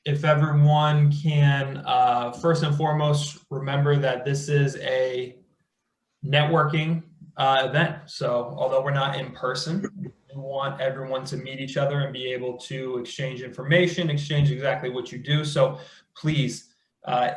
If everyone can, first and foremost, remember that this is a networking event. So although we're not in person, we want everyone to meet each other and be able to exchange information, exchange exactly what you do. So please,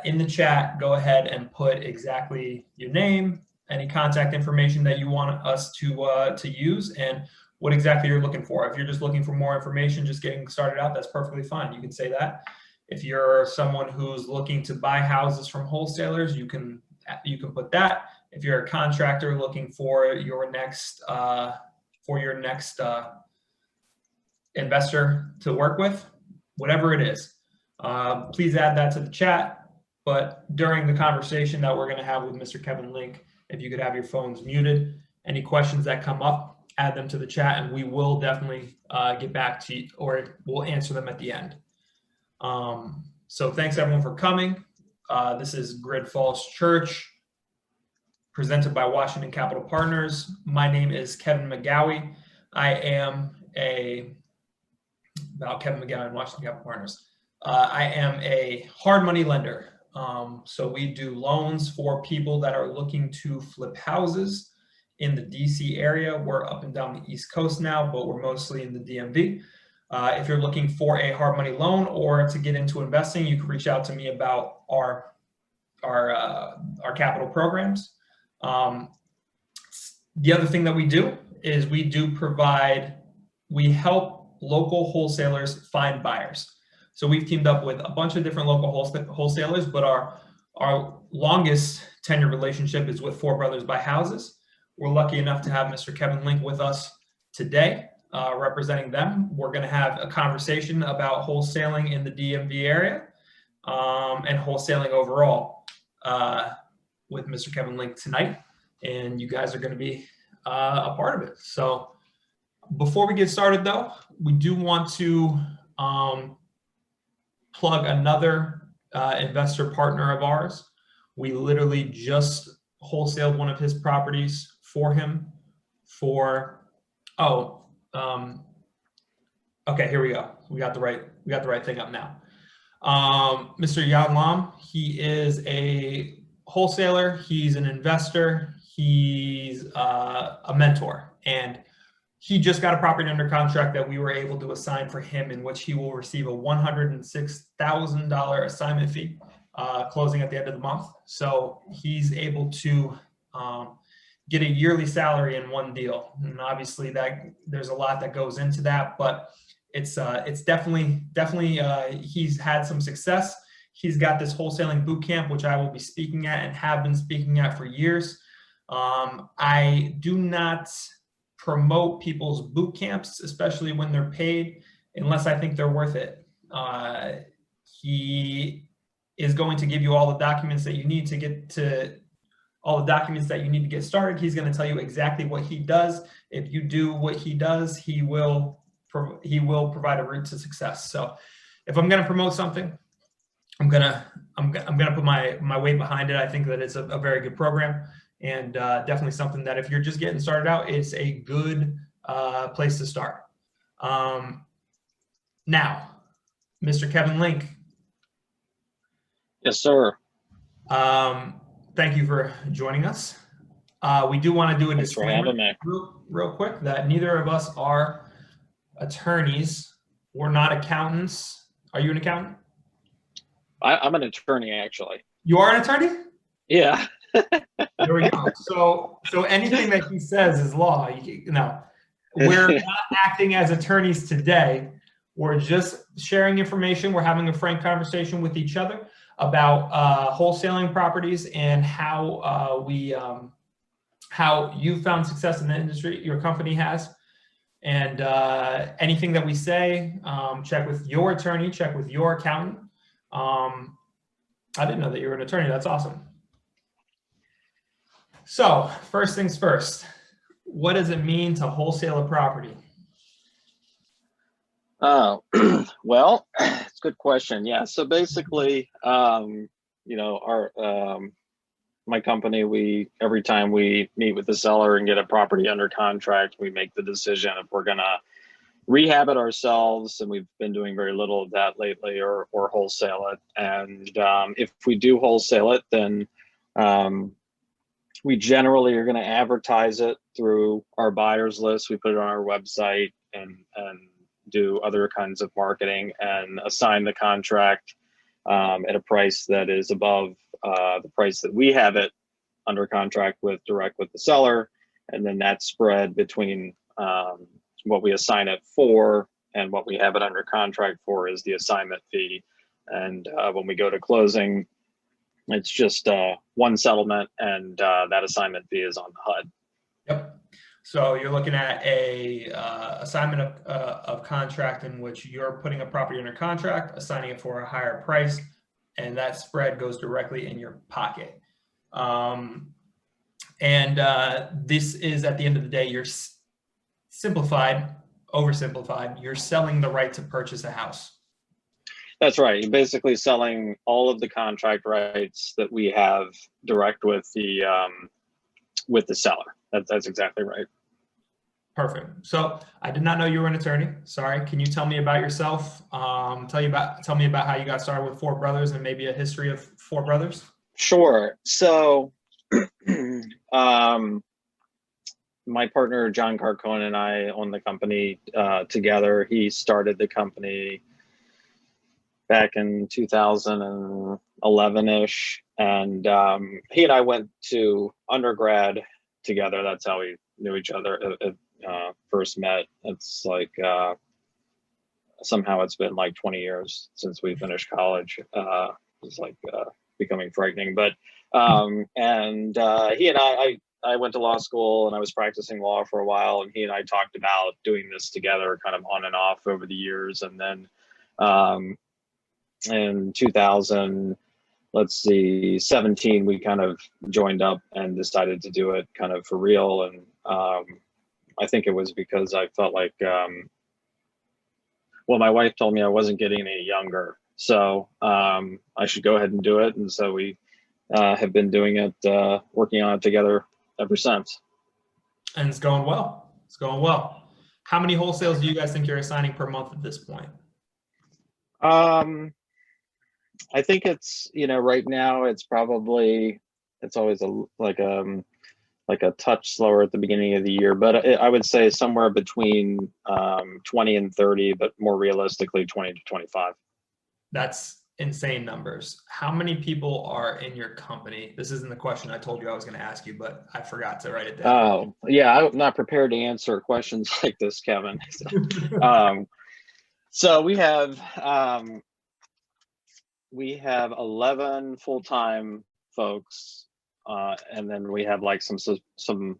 in the chat, go ahead and put exactly your name, any contact information that you want us to use, and what exactly you're looking for. If you're just looking for more information, just getting started out, that's perfectly fine. You can say that. If you're someone who's looking to buy houses from wholesalers, you can put that. If you're a contractor looking for your next investor to work with, whatever it is, please add that to the chat. But during the conversation that we're going to have with Mr. Kevin Link, if you could have your phones muted, any questions that come up, add them to the chat, and we will definitely get back to you, or we'll answer them at the end. So thanks everyone for coming. This is Grid Falls Church, presented by Washington Capital Partners. My name is Kevin McGaughey. I am Kevin McGaughey and Washington Capital Partners. I am a hard money lender. So we do loans for people that are looking to flip houses in the DC area. We're up and down the East Coast now, but we're mostly in the DMV. If you're looking for a hard money loan or to get into investing, you can reach out to me about our capital programs. The other thing that we do is we help local wholesalers find buyers. So we've teamed up with a bunch of different local wholesalers, but our longest tenure relationship is with Four Brothers Buy Houses. We're lucky enough to have Mr. Kevin Link with us today, representing them. We're going to have a conversation about wholesaling in the DMV area and wholesaling overall with Mr. Kevin Link tonight, and you guys are going to be a part of it. So before we get started, though, we do want to plug another investor partner of ours. We literally just wholesaled one of his properties for him for, okay, here we go. We got the right thing up now. Mr. Yan Lam, he is a wholesaler, he's an investor, he's a mentor, and he just got a property under contract that we were able to assign for him, in which he will receive a $106,000 assignment fee closing at the end of the month. So he's able to get a yearly salary in one deal, and obviously that there's a lot that goes into that, but it's definitely he's had some success. He's got this wholesaling boot camp, which I will be speaking at and have been speaking at for years. I do not promote people's boot camps, especially when they're paid, unless I think they're worth it. He is going to give you all the documents that you need to get started. He's going to tell you exactly what he does. If you do what he does, he will provide a route to success. So if I'm going to promote something, I'm gonna put my weight behind it. I think that it's a very good program, and definitely something that if you're just getting started out, it's a good place to start. Now, Mr. Kevin Link. Yes, sir. Thank you for joining us. We do want to do a disclaimer real quick that neither of us are attorneys. We're not accountants. Are you an accountant? I'm an attorney, actually. You are an attorney? Yeah. There we go. So anything that he says is law. No, we're not acting as attorneys today. We're just sharing information. We're having a frank conversation with each other about wholesaling properties and how you found success in the industry, your company has. And anything that we say, check with your attorney, check with your accountant. I didn't know that you were an attorney. That's awesome. So first things first, what does it mean to wholesale a property? Well, it's a good question. Yeah. So basically, my company, every time we meet with the seller and get a property under contract, we make the decision if we're gonna rehab it ourselves, and we've been doing very little of that lately, or wholesale it. And if we do wholesale it, then we generally are going to advertise it through our buyers list. We put it on our website and do other kinds of marketing and assign the contract at a price that is above the price that we have it under contract with, direct with the seller. And then that spread between what we assign it for and what we have it under contract for is the assignment fee. And when we go to closing, it's just one settlement, and that assignment fee is on the HUD. Yep. So you're looking at a assignment of contract in which you're putting a property under contract, assigning it for a higher price, and that spread goes directly in your pocket. This is, at the end of the day, you're oversimplified, you're selling the right to purchase a house. That's right. You're basically selling all of the contract rights that we have direct with the seller. That's exactly right. Perfect. So I did not know you were an attorney. Sorry. Can you tell me about yourself? Tell me about how you got started with Four Brothers and maybe a history of Four Brothers. Sure. So my partner John Carcone and I own the company together. He started the company back in 2011-ish, and he and I went to undergrad together. That's how we knew each other, first met. It's like somehow it's been like 20 years since we finished college. It's like becoming frightening, but he and I went to law school, and I was practicing law for a while, and he and I talked about doing this together kind of on and off over the years. And then in 2017, we kind of joined up and decided to do it kind of for real. And I think it was because I felt like, well, my wife told me I wasn't getting any younger, so I should go ahead and do it. And so we have been doing it, working on it together ever since. And it's going well. It's going well. How many wholesales do you guys think you're assigning per month at this point? I think it's, right now it's probably, it's always like a touch slower at the beginning of the year, but I would say somewhere between 20 and 30, but more realistically 20 to 25. That's insane numbers. How many people are in your company? This isn't the question I told you I was going to ask you, but I forgot to write it down. Oh, yeah. I'm not prepared to answer questions like this, Kevin. So we have 11 full-time folks, and then we have like some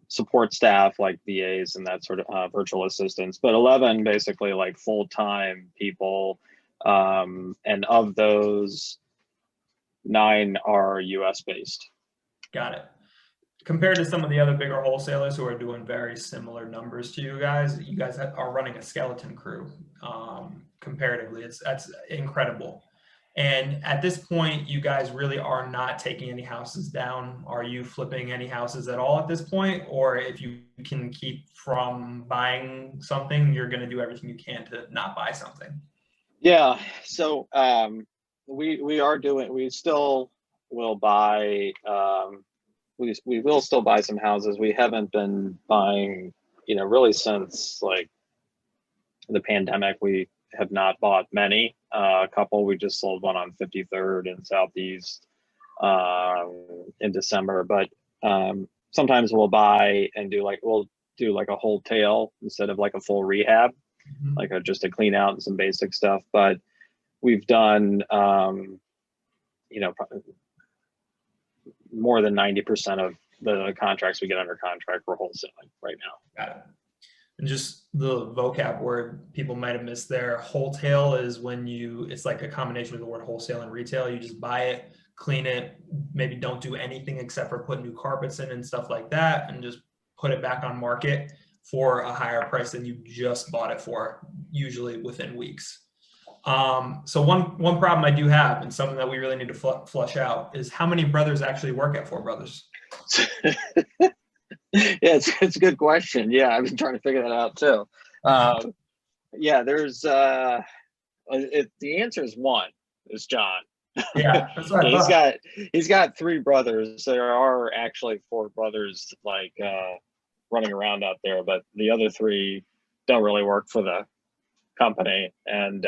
support staff like VAs and that sort of virtual assistants, but 11 basically like full-time people. And of those, 9 are US based. Got it. Compared to some of the other bigger wholesalers who are doing very similar numbers to you guys are running a skeleton crew. Comparatively, that's incredible. And at this point, you guys really are not taking any houses down. Are you flipping any houses at all at this point? Or if you can keep from buying something, you're going to do everything you can to not buy something? Yeah. So we still will buy, we will still buy some houses. We haven't been buying, really since like the pandemic. We have not bought many. A couple, we just sold one on 53rd in Southeast in December, but sometimes we'll buy and we'll do like a wholesale instead of like a full rehab, like just a clean out and some basic stuff. But we've done, more than 90% of the contracts we get under contract for wholesaling right now. Got it. And just the vocab word people might have missed there. Wholesale is when it's like a combination of the word wholesale and retail. You just buy it, clean it, maybe don't do anything except for put new carpets in and stuff like that, and just put it back on market for a higher price than you just bought it for, usually within weeks. So one problem I do have, and something that we really need to flush out, is how many brothers actually work at Four Brothers? Yeah, it's a good question. Yeah, I've been trying to figure that out too. Yeah, there's the answer is one. Is John. Yeah, that's what I He's thought. got he's got three brothers. There are actually four brothers like running around out there, but the other three don't really work for the company. And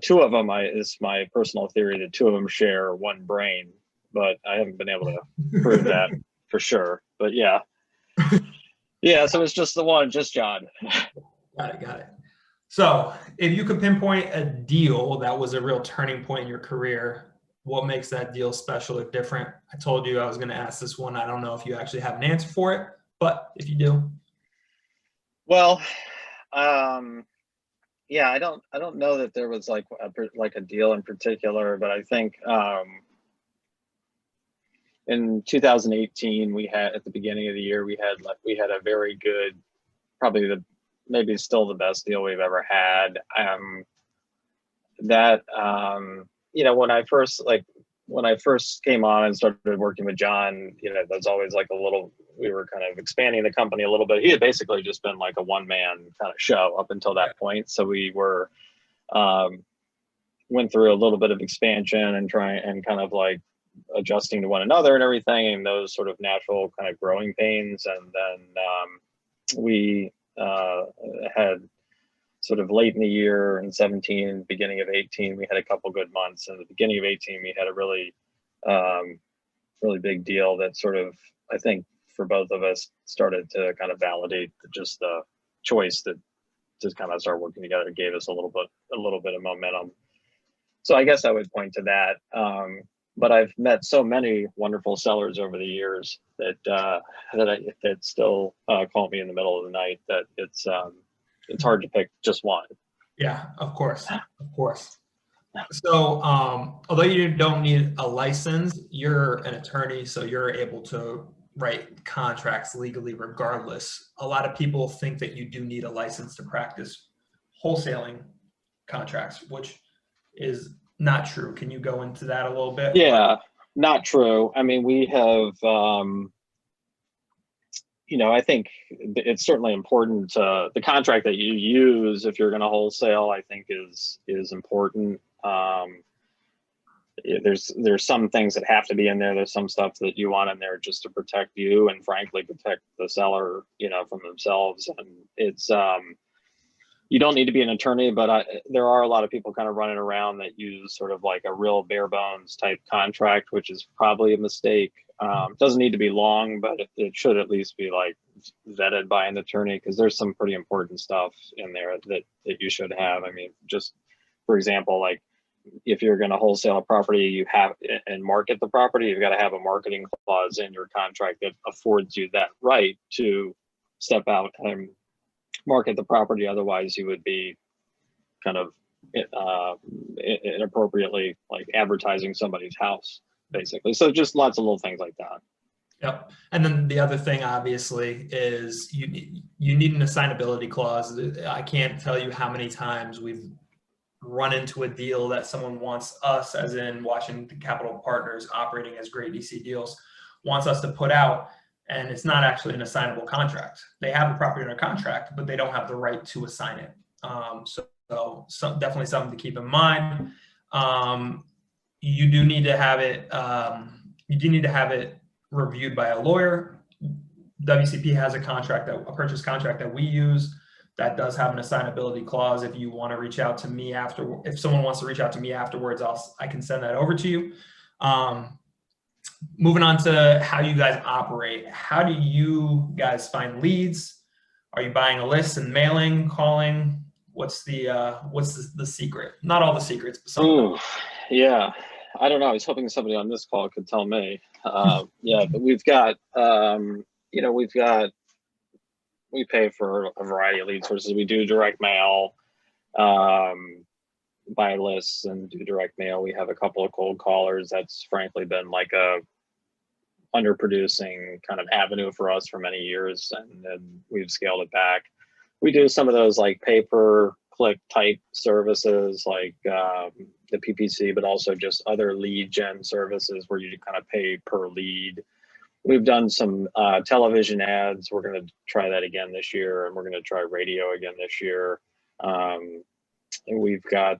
two of them, is my personal theory that two of them share one brain, but I haven't been able to prove that for sure. But yeah, yeah. So it's just the one, just John. Got it, got it. So if you could pinpoint a deal that was a real turning point in your career, what makes that deal special or different? I told you I was going to ask this one. I don't know if you actually have an answer for it, but if you do. Well, yeah, I don't know that there was like a deal in particular, but I think in 2018 we had, at the beginning of the year, we had a very good, probably maybe still the best deal we've ever had. That when I first came on and started working with John, there's always like we were kind of expanding the company a little bit. He had basically just been like a one-man kind of show up until that point. So we went through a little bit of expansion and trying and kind of like adjusting to one another and everything, and those sort of natural kind of growing pains. And then we had sort of late in the year in 17, beginning of 18, we had a couple good months. And at the beginning of 18, we had a really, really big deal that sort of, I think for both of us, started to kind of validate just the choice that to kind of start working together, gave us a little bit of momentum. So I guess I would point to that. But I've met so many wonderful sellers over the years that that still call me in the middle of the night, that it's hard to pick just one. Yeah, of course, of course. So, although you don't need a license, you're an attorney, so you're able to write contracts legally regardless. A lot of people think that you do need a license to practice wholesaling contracts, which is not true. Can you go into that a little bit? Yeah, not true. I mean, we have, I think it's certainly important. The contract that you use if you're going to wholesale, I think is important. There's some things that have to be in there. There's some stuff that you want in there just to protect you and frankly protect the seller, from themselves. And it's you don't need to be an attorney, but there are a lot of people kind of running around that use sort of like a real bare bones type contract, which is probably a mistake. Doesn't need to be long, but it should at least be like vetted by an attorney, because there's some pretty important stuff in there that you should have. I mean, just for example, like if you're going to wholesale a property, and market the property, you've got to have a marketing clause in your contract that affords you that right to step out and market the property. Otherwise you would be kind of inappropriately like advertising somebody's house, basically. So just lots of little things like that. Yep. And then the other thing, obviously, is you need an assignability clause. I can't tell you how many times we've run into a deal that someone wants us, as in Washington Capital Partners operating as Great DC Deals, wants us to put out, and it's not actually an assignable contract. They have the property under contract, but they don't have the right to assign it. So definitely something to keep in mind. You do need to have it. You do need to have it reviewed by a lawyer. WCP has a purchase contract that we use that does have an assignability clause. If you want to reach out to me if someone wants to reach out to me afterwards, I can send that over to you. Moving on to how you guys operate. How do you guys find leads? Are you buying a list and mailing, calling? What's the secret? Not all the secrets, but some of them. Yeah. I don't know. I was hoping somebody on this call could tell me. Yeah, but we've got, we pay for a variety of lead sources. We do direct mail, buy lists and do direct mail. We have a couple of cold callers. That's frankly been like a underproducing kind of avenue for us for many years, and then we've scaled it back. We do some of those like pay-per-click type services like the PPC, but also just other lead gen services where you kind of pay per lead. we've done some television ads. We're going to try that again this year, and we're going to try radio again this year. And we've got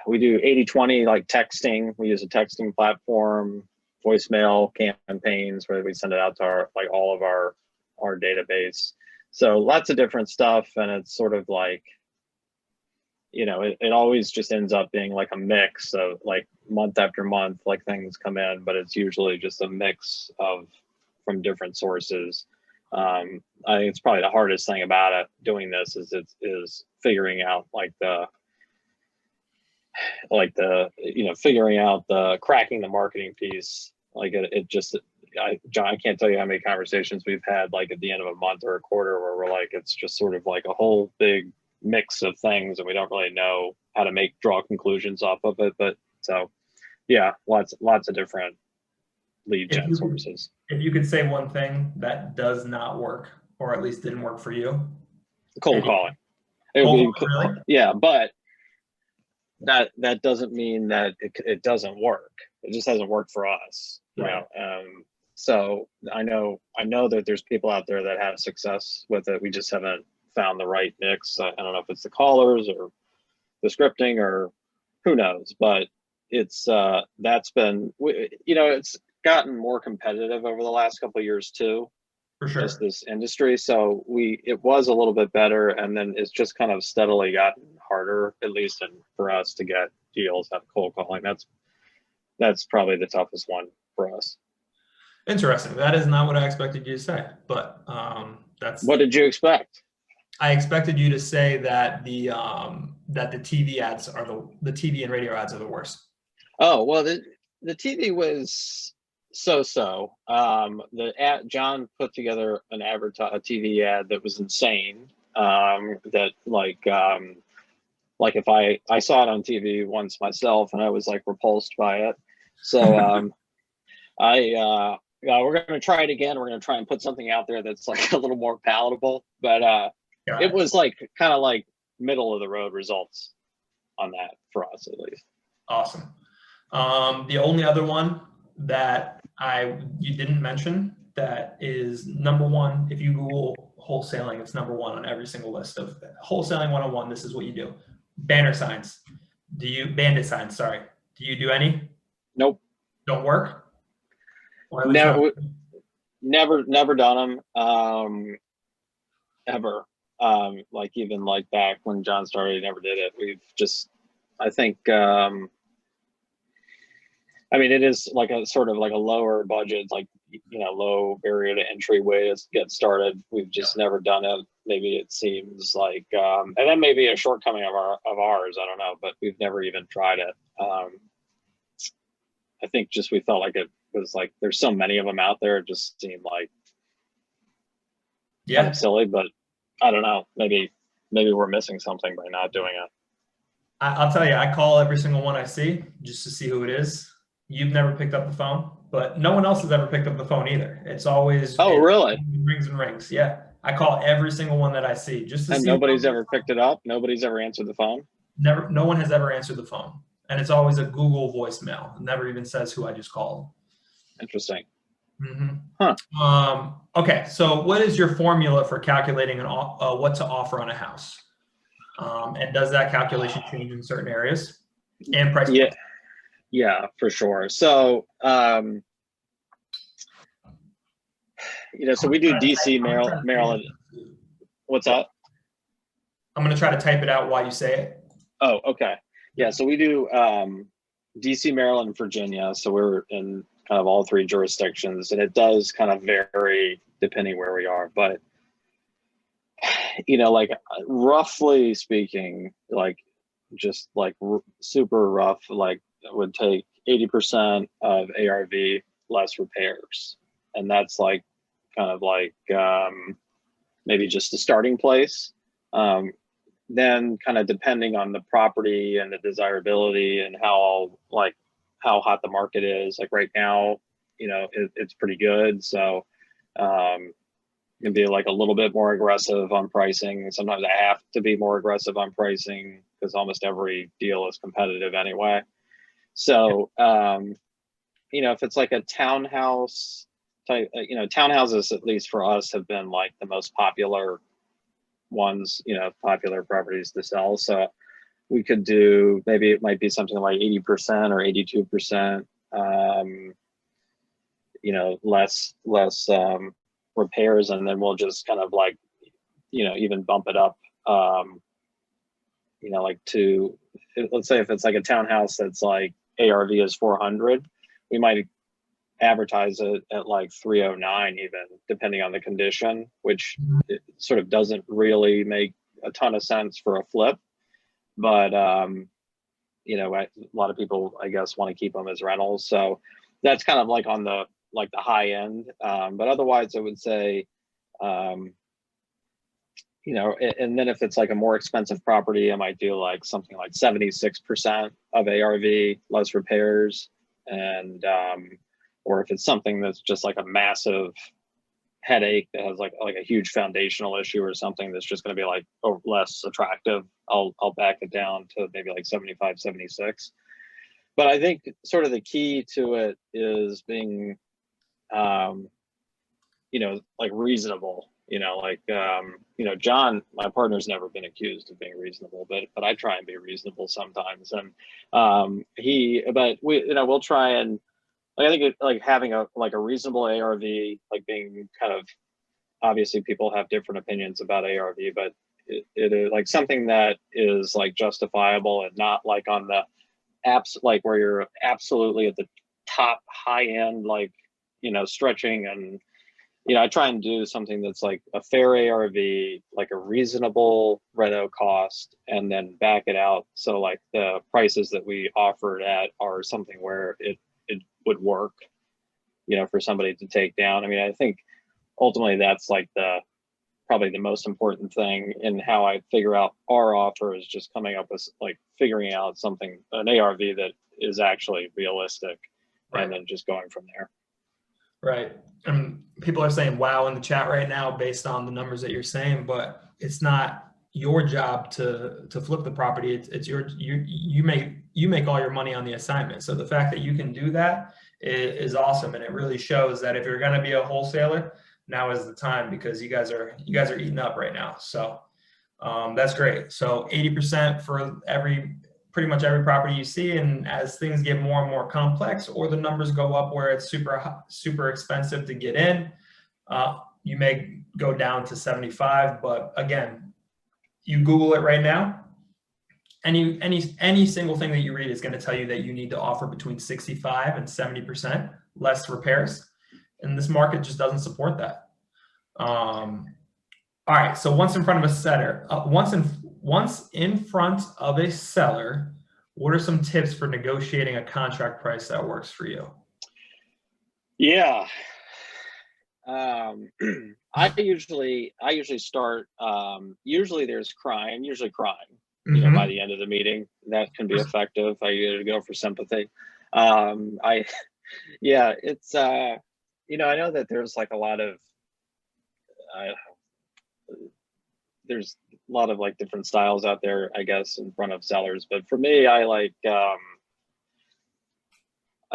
we do 80/20 like texting. We use a texting platform, voicemail campaigns where we send it out to our all of our database. So lots of different stuff, and it's sort of like, you know, it always just ends up being like a mix of like month after month, like things come in, but it's usually just a mix of from different sources. I think it's probably the hardest thing about it doing this is figuring out figuring out the cracking the marketing piece. Like John, I can't tell you how many conversations we've had like at the end of a month or a quarter where we're like, it's just sort of like a whole big mix of things and we don't really know how to draw conclusions off of it. But so yeah, lots of different lead gen sources. If you could say one thing that does not work, or at least didn't work for you. Cold calling. Really? Yeah, but that doesn't mean that it doesn't work. It just hasn't worked for us. Right. You know? So I know that there's people out there that have success with it. We just haven't found the right mix. I don't know if it's the callers or the scripting or who knows, but it's that's been, you know, it's gotten more competitive over the last couple of years too. For sure. Just this industry. So it was a little bit better, and then it's just kind of steadily gotten harder, at least for us to get deals out of cold calling. That's probably the toughest one for us. Interesting. That is not what I expected you to say, but that's. What did you expect? I expected you to say that the TV ads are the TV and radio ads are the worst. Oh well, the TV was so. John put together a TV ad that was insane. That like if I saw it on TV once myself and I was like repulsed by it. So we're going to try it again. We're going to try and put something out there that's like a little more palatable, but it was like kind of like middle of the road results on that for us, at least. Awesome. The only other one that you didn't mention that is number one, if you Google wholesaling, it's number one on every single list of wholesaling 101. This is what you do. Bandit signs. Do you do any? Nope. Don't work? Never done them. Ever. Like even like back when John started, he never did it. We've just, I think, I mean, it is like a sort of like a lower budget, like, you know, low barrier to entry way to get started. We've just never done it. Maybe it seems like, and then maybe a shortcoming of ours, I don't know, but we've never even tried it. I think just we felt like it was like, there's so many of them out there. It just seemed like kind of silly, but I don't know. Maybe we're missing something by not doing it. I'll tell you, I call every single one I see just to see who it is. You've never picked up the phone, but no one else has ever picked up the phone either. It's always really? Rings and rings. Yeah, I call every single one that I see just to see. And nobody's ever picked it up. Nobody's ever answered the phone. Never. No one has ever answered the phone, and it's always a Google voicemail. It never even says who I just called. Interesting. Mm-hmm. Huh. Okay, so what is your formula for calculating what to offer on a house? And does that calculation change in certain areas and price? Yeah, for sure. So, you know, so we do DC, Maryland. What's that? I'm going to try to type it out while you say it. Oh, okay. Yeah, so we do DC, Maryland, and Virginia. So we're in kind of all three jurisdictions, and it does kind of vary depending where we are. But, you know, like roughly speaking, like just like super rough, like it would take 80% of ARV less repairs. And that's like kind of like maybe just a starting place. Then kind of depending on the property and the desirability and how hot the market is, like right now, you know, it's pretty good. So can be like a little bit more aggressive on pricing. Sometimes I have to be more aggressive on pricing because almost every deal is competitive anyway. So if it's like a townhouse type, townhouses, at least for us, have been like the most popular ones, popular properties to sell. So we could do, maybe it might be something like 80% or 82%, less repairs. And then we'll just kind of like, even bump it up, like to, let's say if it's like a townhouse that's like ARV is 400, we might advertise it at like 309 even, depending on the condition, which it sort of doesn't really make a ton of sense for a flip. But, a lot of people, I guess, want to keep them as rentals. So that's kind of like on the high end. But otherwise, I would say, and then if it's like a more expensive property, I might do like something like 76% of ARV, less repairs. And, or if it's something that's just like a massive headache that has like a huge foundational issue or something that's just going to be like less attractive, I'll back it down to maybe like 75, 76. But I think sort of the key to it is being, like reasonable, John, my partner's never been accused of being reasonable, but I try and be reasonable sometimes. And we'll try and, I think like having a reasonable ARV, like being kind of, obviously people have different opinions about ARV, but it is like something that is like justifiable and not like on the apps, like where you're absolutely at the top high end, like, stretching. And, I try and do something that's like a fair ARV, like a reasonable reno cost, and then back it out. So like the prices that we offered at are something where it would work, for somebody to take down. I mean, I think ultimately that's like probably the most important thing in how I figure out our offer, is just coming up with like figuring out an ARV that is actually realistic, right, and then just going from there. Right. And people are saying wow in the chat right now based on the numbers that you're saying, but it's not your job to flip the property. It's you make all your money on the assignment. So the fact that you can do that is awesome, and it really shows that if you're going to be a wholesaler, now is the time, because you guys are eating up right now. So that's great. So 80% for pretty much every property you see, and as things get more and more complex, or the numbers go up where it's super expensive to get in, you may go down to 75. But again, you Google it right now, any single thing that you read is going to tell you that you need to offer between 65 and 70% less repairs, and this market just doesn't support that. All right, so once in front of a seller, once in front of a seller, what are some tips for negotiating a contract price that works for you? Yeah. I usually start, usually there's crying, by the end of the meeting. That can be effective. I usually go for sympathy. It's, I know that there's like a lot of, there's a lot of like different styles out there, I guess, in front of sellers. But for me, I like, I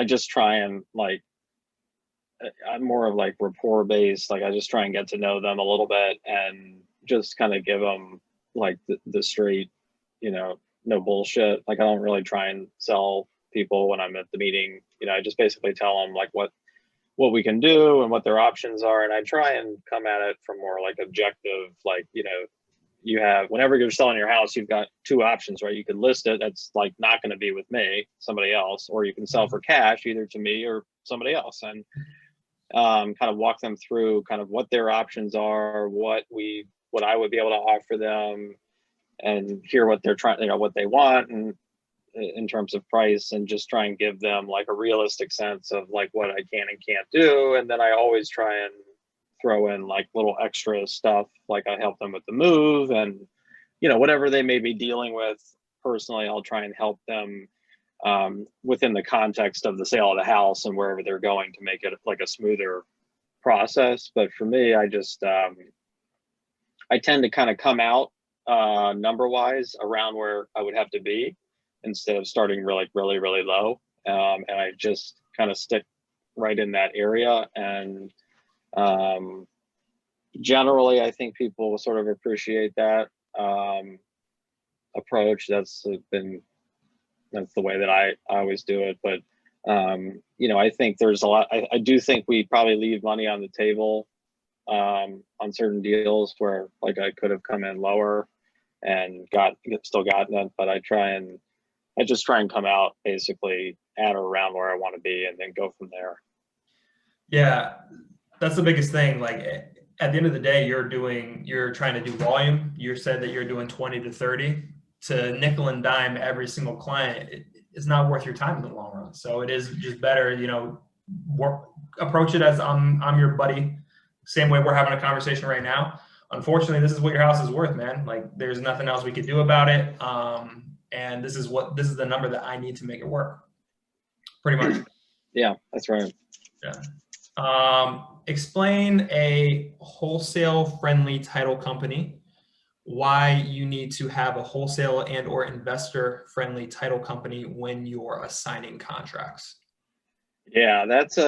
just try and like, I'm more of like rapport based. Like I just try and get to know them a little bit and just kind of give them like the straight, no bullshit. Like I don't really try and sell people when I'm at the meeting. I just basically tell them like what we can do and what their options are. And I try and come at it from more like objective, like, you have, whenever you're selling your house, you've got two options, right? You could list it, that's like not going to be with me, somebody else, or you can sell for cash, either to me or somebody else. And kind of walk them through kind of what their options are, what I would be able to offer them, and hear what they're trying, what they want, and in terms of price, and just try and give them like a realistic sense of like what I can and can't do. And then I always try and throw in like little extra stuff, like I help them with the move, and whatever they may be dealing with personally, I'll try and help them within the context of the sale of the house and wherever they're going, to make it like a smoother process. But for me, I just I tend to kind of come out number wise around where I would have to be, instead of starting really low. And I just kind of stick right in that area. And generally, I think people sort of appreciate that approach. That's the way that I always do it. But you know, I think there's a lot. I do think we probably leave money on the table on certain deals where, like, I could have come in lower and still gotten it, but I just try and come out basically at or around where I want to be, and then go from there. Yeah, that's the biggest thing. Like, at the end of the day, you're trying to do volume. You said that you're doing 20 to 30 to nickel and dime every single client. It's not worth your time in the long run. So it is just better, you know, approach it as I'm your buddy. Same way we're having a conversation right now. Unfortunately, this is what your house is worth, man. Like, there's nothing else we could do about it. And this is the number that I need to make it work. Pretty much. Yeah, that's right. Yeah. Explain a wholesale friendly title company, why you need to have a wholesale and or investor friendly title company when you're assigning contracts. Yeah, that's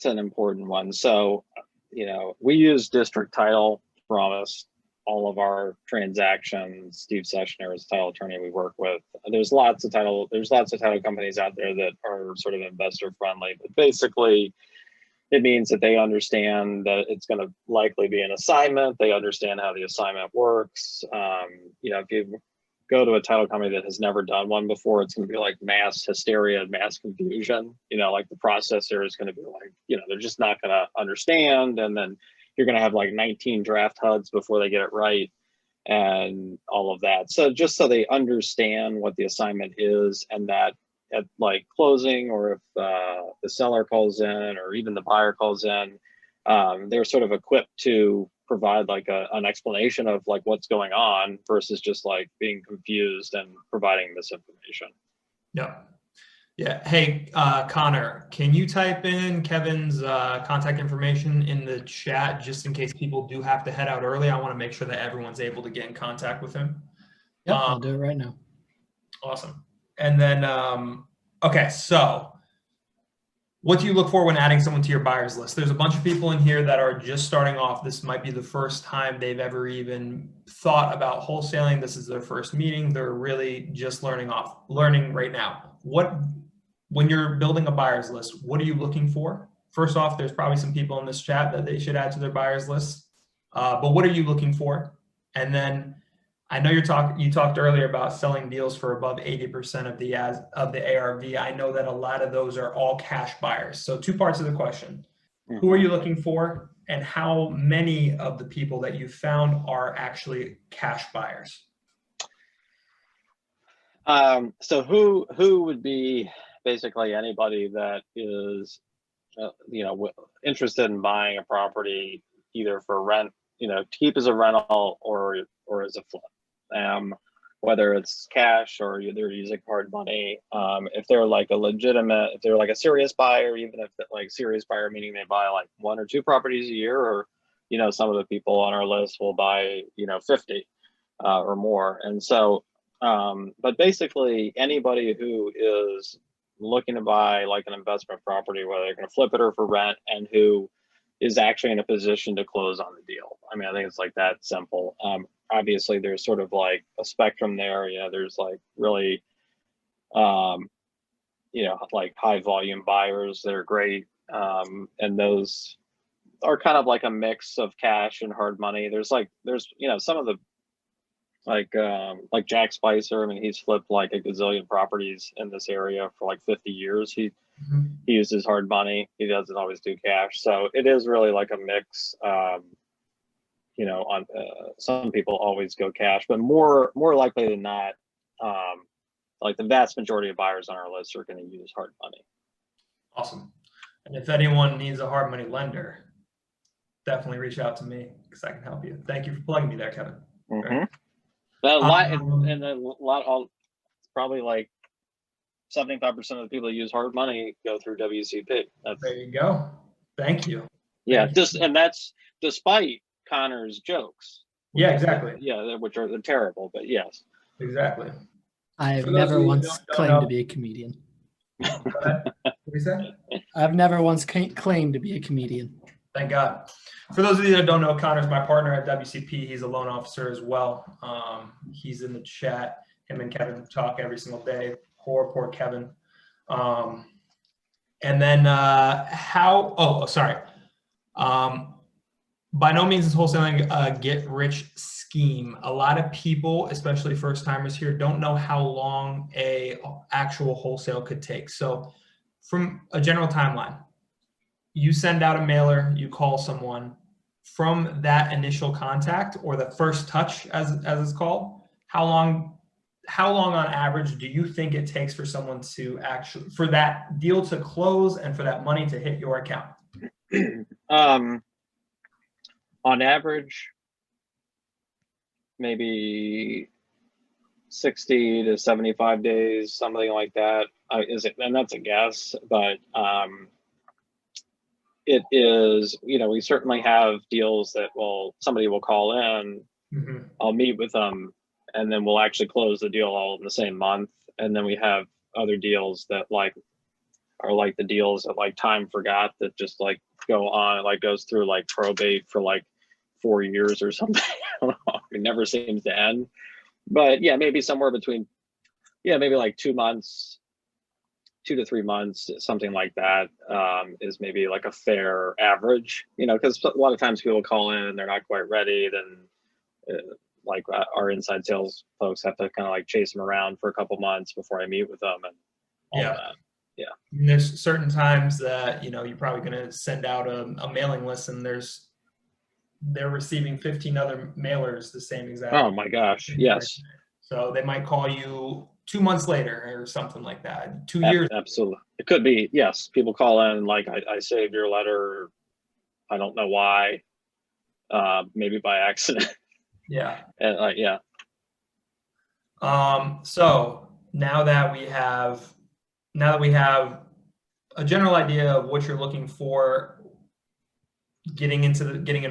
an important one. So, you know, we use district title for almost all of our transactions. Steve Seshner is a title attorney we work with. There's lots of title companies out there that are sort of investor friendly, but basically it means that they understand that it's going to likely be an assignment. They understand how the assignment works. You know, if you go to a title company that has never done one before, it's going to be like mass hysteria, mass confusion. You know, like the processor is going to be like, you know, they're just not going to understand. And then you're going to have like 19 draft HUDs before they get it right and all of that. So just so they understand what the assignment is, and that at like closing, or if the seller calls in or even the buyer calls in, they're sort of equipped to provide like an explanation of like what's going on, versus just like being confused and providing misinformation. Yeah. Yeah. Hey, Connor, can you type in Kevin's contact information in the chat, just in case people do have to head out early? I want to make sure that everyone's able to get in contact with him. Yep, I'll do it right now. Awesome. And then, okay, so what do you look for when adding someone to your buyers list? There's a bunch of people in here that are just starting off. This might be the first time they've ever even thought about wholesaling. This is their first meeting. They're really just learning right now. When you're building a buyers list, what are you looking for? First off, there's probably some people in this chat that they should add to their buyers list. But what are you looking for? And then I know you talked earlier about selling deals for above 80% of the ARV. I know that a lot of those are all cash buyers. So two parts of the question. Who are you looking for, and how many of the people that you found are actually cash buyers? So who would be basically anybody that is you know, interested in buying a property either for rent, you know, to keep as a rental or as a flip. Whether it's cash or they're using hard money. If they're like if they're like a serious buyer, even if like serious buyer, meaning they buy like 1 or 2 properties a year, or, you know, some of the people on our list will buy, you know, 50 or more. And so, but basically anybody who is looking to buy like an investment property, whether they're going to flip it or for rent, and who is actually in a position to close on the deal. I mean, I think it's like that simple. Obviously there's sort of like a spectrum there. You know, there's like really, you know, like high volume buyers that are great. And those are kind of like a mix of cash and hard money. There's, you know, some of the, like Jack Spicer. I mean, he's flipped like a gazillion properties in this area for like 50 years. He uses hard money. He doesn't always do cash. So it is really like a mix. You know, on some people always go cash, but more likely than not, like the vast majority of buyers on our list are going to use hard money. Awesome. And if anyone needs a hard money lender, definitely reach out to me because I can help you. Thank you for plugging me there, Kevin. Mm-hmm. It's probably like 75% of the people who use hard money go through WCP. There you go. Thank you. Yeah, and that's despite Connor's jokes. Yeah, exactly. Which are terrible, but yes. Exactly. I have never once claimed to be a comedian. What do you say? I've never once claimed to be a comedian. Thank God. For those of you that don't know, Connor's my partner at WCP. He's a loan officer as well. He's in the chat. Him and Kevin talk every single day. Poor Kevin. And then sorry. By no means is wholesaling a get-rich scheme. A lot of people, especially first-timers here, don't know how long a actual wholesale could take. So from a general timeline, you send out a mailer, you call someone. From that initial contact, or the first touch, as it's called, how long on average do you think it takes for someone to for that deal to close and for that money to hit your account? On average, maybe 60 to 75 days, something like that. And that's a guess, but it is, we certainly have deals that somebody will call in, I'll meet with them, and then we'll actually close the deal all in the same month. And then we have other deals that are like the deals that time forgot, that just go on, goes through probate for 4 years or something. I don't know. It never seems to end. But yeah, maybe somewhere between, maybe 2 months, 2 to 3 months, something like that, is maybe a fair average, because a lot of times people call in and they're not quite ready. Then our inside sales folks have to kind of chase them around for a couple months before I meet with them and all that. Yeah. And there's certain times that, you're probably going to send out a mailing list and they're receiving 15 other mailers the same exact. Oh my gosh. Yes. So they might call you 2 months later or something like that. 2 years. Absolutely. It could be. Yes. People call in I saved your letter. I don't know why. Maybe by accident. Yeah. And yeah. So now that we have a general idea of what you're looking for, getting in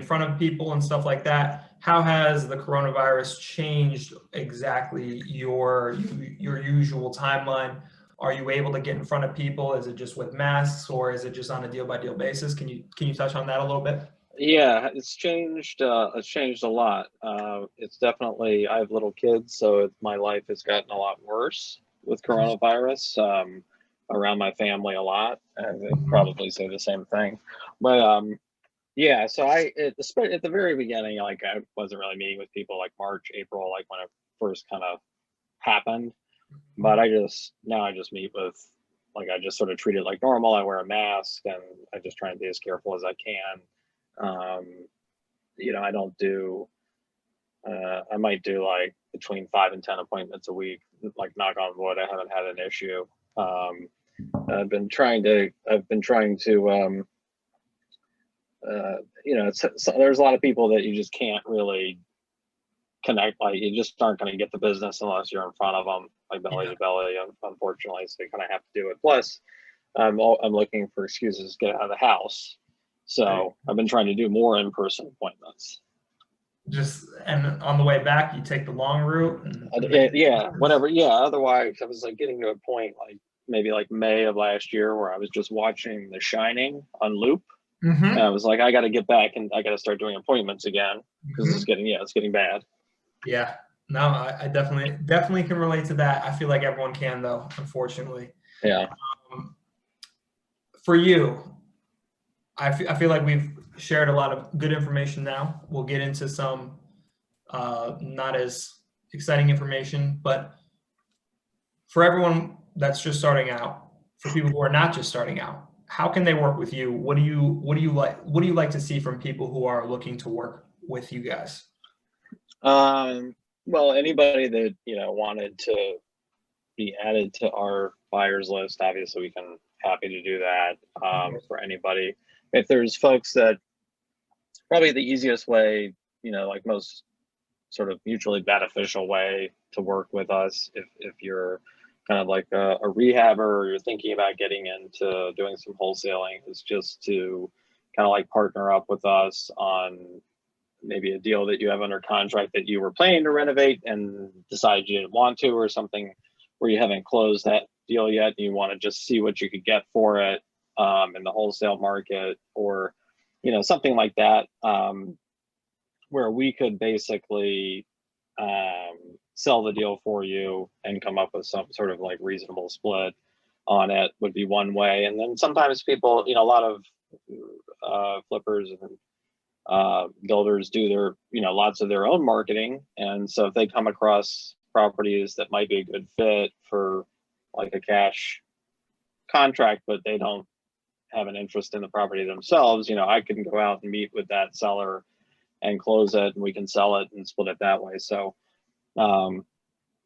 front of people and stuff like that, how has the coronavirus changed exactly your usual timeline? Are you able to get in front of people? Is it just with masks, or is it just on a deal by deal basis? Can you touch on that a little bit? Yeah, it's changed. It's changed a lot. It's definitely, I have little kids, so my life has gotten a lot worse with coronavirus. Around my family a lot, and they probably say the same thing. But yeah, so at the very beginning, I wasn't really meeting with people March, April, when it first kind of happened. But I just meet with, I just sort of treat it like normal. I wear a mask and I just try and be as careful as I can. I don't do, I might do between 5 and 10 appointments a week, knock on wood, I haven't had an issue. I've been trying to, there's a lot of people that you just can't really connect. You just aren't going to get the business unless you're in front of them, belly to belly, unfortunately. So you kind of have to do it. Plus, I'm looking for excuses to get out of the house. So I've been trying to do more in-person appointments. And on the way back, you take the long route. Yeah, whatever. Yeah. Otherwise, I was getting to a point maybe May of last year where I was just watching The Shining on loop. And I was I got to get back and I got to start doing appointments again because it's getting bad. Yeah, no, I definitely can relate to that. I feel like everyone can, though, unfortunately. Yeah. For you, I feel like we've shared a lot of good information now. We'll get into some not as exciting information, but for everyone that's just starting out, for people who are not just starting out, how can they work with you? What do you like to see from people who are looking to work with you guys? Well, anybody that wanted to be added to our buyers list, obviously we can happy to do that. For anybody, if there's folks that, probably the easiest way, most sort of mutually beneficial way to work with us, if you're kind of a rehabber or you're thinking about getting into doing some wholesaling, is just to kind of partner up with us on maybe a deal that you have under contract that you were planning to renovate and decided you didn't want to, or something where you haven't closed that deal yet, and you want to just see what you could get for it in the wholesale market, or something like that, where we could basically sell the deal for you and come up with some sort of like reasonable split on it, would be one way. And then sometimes people, a lot of flippers and builders do their, lots of their own marketing. And so if they come across properties that might be a good fit for like a cash contract, but they don't have an interest in the property themselves, I can go out and meet with that seller and close it, and we can sell it and split it that way. So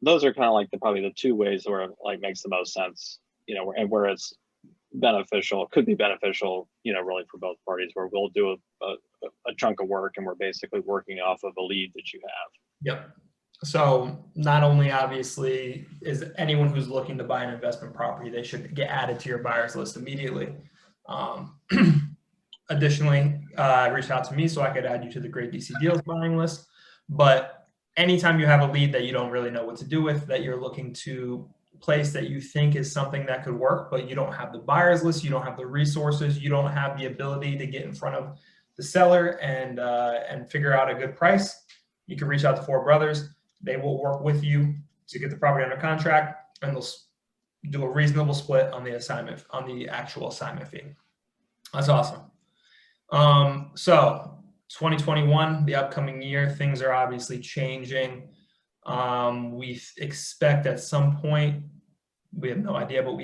those are kind of like probably the two ways where it like makes the most sense, and where it's beneficial, could be beneficial, really for both parties, where we'll do a chunk of work and we're basically working off of a lead that you have. Yep. So not only obviously is anyone who's looking to buy an investment property, they should get added to your buyers list immediately. Additionally, reach out to me so I could add you to the Great DC Deals buying list. But anytime you have a lead that you don't really know what to do with, that you're looking to place that you think is something that could work, but you don't have the buyers list, you don't have the resources, you don't have the ability to get in front of the seller and figure out a good price, you can reach out to Four Brothers. They will work with you to get the property under contract, and they'll do a reasonable split on the assignment, on the actual assignment fee. That's awesome. So 2021, the upcoming year, things are obviously changing. We expect at some point, we have no idea, but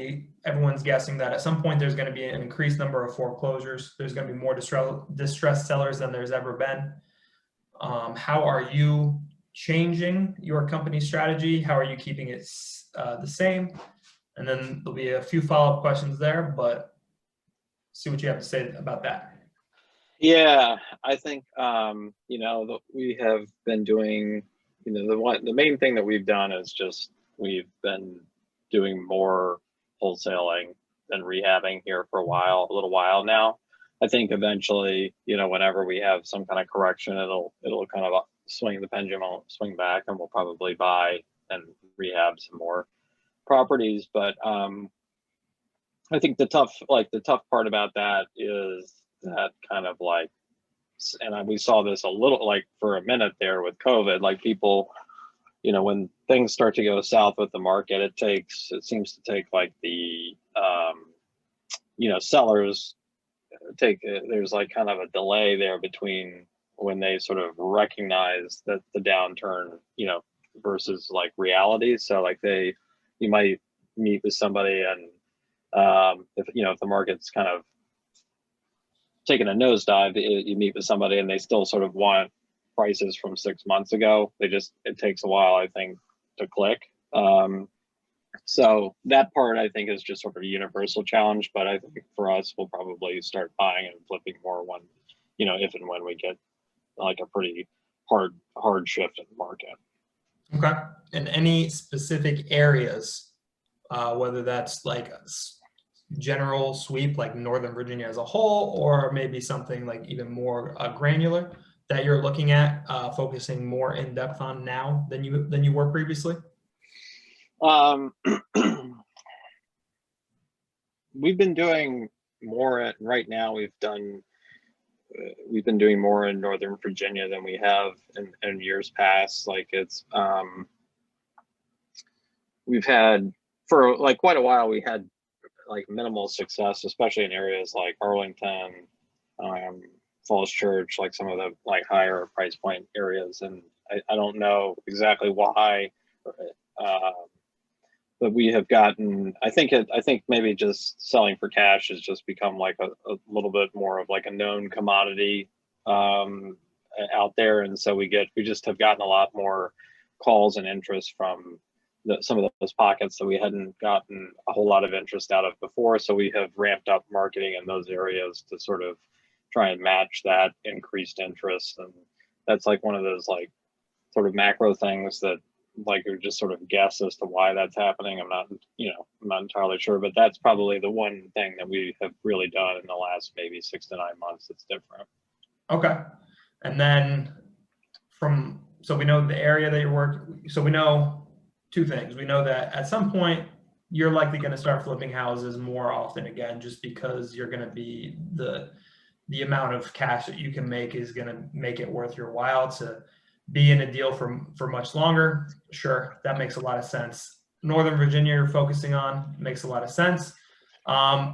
everyone's guessing that at some point there's going to be an increased number of foreclosures. There's going to be more distressed sellers than there's ever been. How are you changing your company strategy? How are you keeping it the same? And then there'll be a few follow-up questions there, but see what you have to say about that. Yeah, I think, we have been doing, the main thing that we've done is just, we've been doing more wholesaling than rehabbing here for a little while now. I think eventually, whenever we have some kind of correction, it'll kind of the pendulum will swing back, and we'll probably buy and rehab some more properties. But I think the tough part about that is that kind of like, and we saw this a little like for a minute there with COVID, like people, when things start to go south with the market, it seems to take like the, sellers there's like kind of a delay there between when they sort of recognize that the downturn, versus like reality. So like you might meet with somebody, and if the market's kind of taking a nosedive, you meet with somebody and they still sort of want prices from 6 months ago. It takes a while, I think, to click. So that part, I think, is just sort of a universal challenge. But I think for us, we'll probably start buying and flipping more if and when we get like a pretty hard shift in the market. Okay. And any specific areas, whether that's like a general sweep, like Northern Virginia as a whole, or maybe something like even more granular that you're looking at, focusing more in depth on now than you were previously? We've been doing more right now. We've been doing more in Northern Virginia than we have in years past. Like we've had for like quite a while, we had like minimal success, especially in areas like Arlington, Falls Church, like some of the like higher price point areas. And I don't know exactly why, but we have gotten, I think maybe just selling for cash has just become like a little bit more of like a known commodity out there. And so we just have gotten a lot more calls and interest from some of those pockets that we hadn't gotten a whole lot of interest out of before. So we have ramped up marketing in those areas to sort of try and match that increased interest. And that's like one of those like sort of macro things that like are just sort of guess as to why that's happening. I'm not entirely sure, but that's probably the one thing that we have really done in the last maybe 6 to 9 months that's different. Okay. And then so we know the area that you're working, so we know two things. We know that at some point you're likely going to start flipping houses more often again, just because you're going to be the amount of cash that you can make is going to make it worth your while to be in a deal for much longer. Sure, that makes a lot of sense. Northern Virginia you're focusing on makes a lot of sense.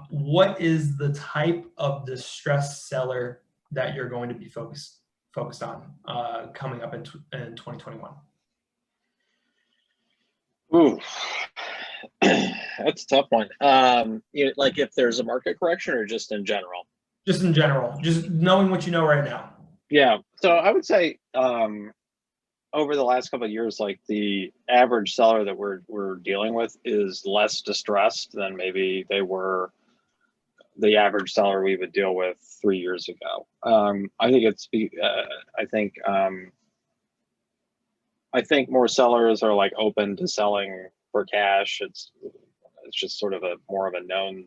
What is the type of distressed seller that you're going to be focused on coming up in 2021? Ooh, that's a tough one. Like if there's a market correction or just in general? Just in general, just knowing what you know right now. Yeah. So I would say over the last couple of years, like the average seller that we're dealing with is less distressed than maybe they were the average seller we would deal with 3 years ago. I think more sellers are like open to selling for cash. It's just sort of more of a known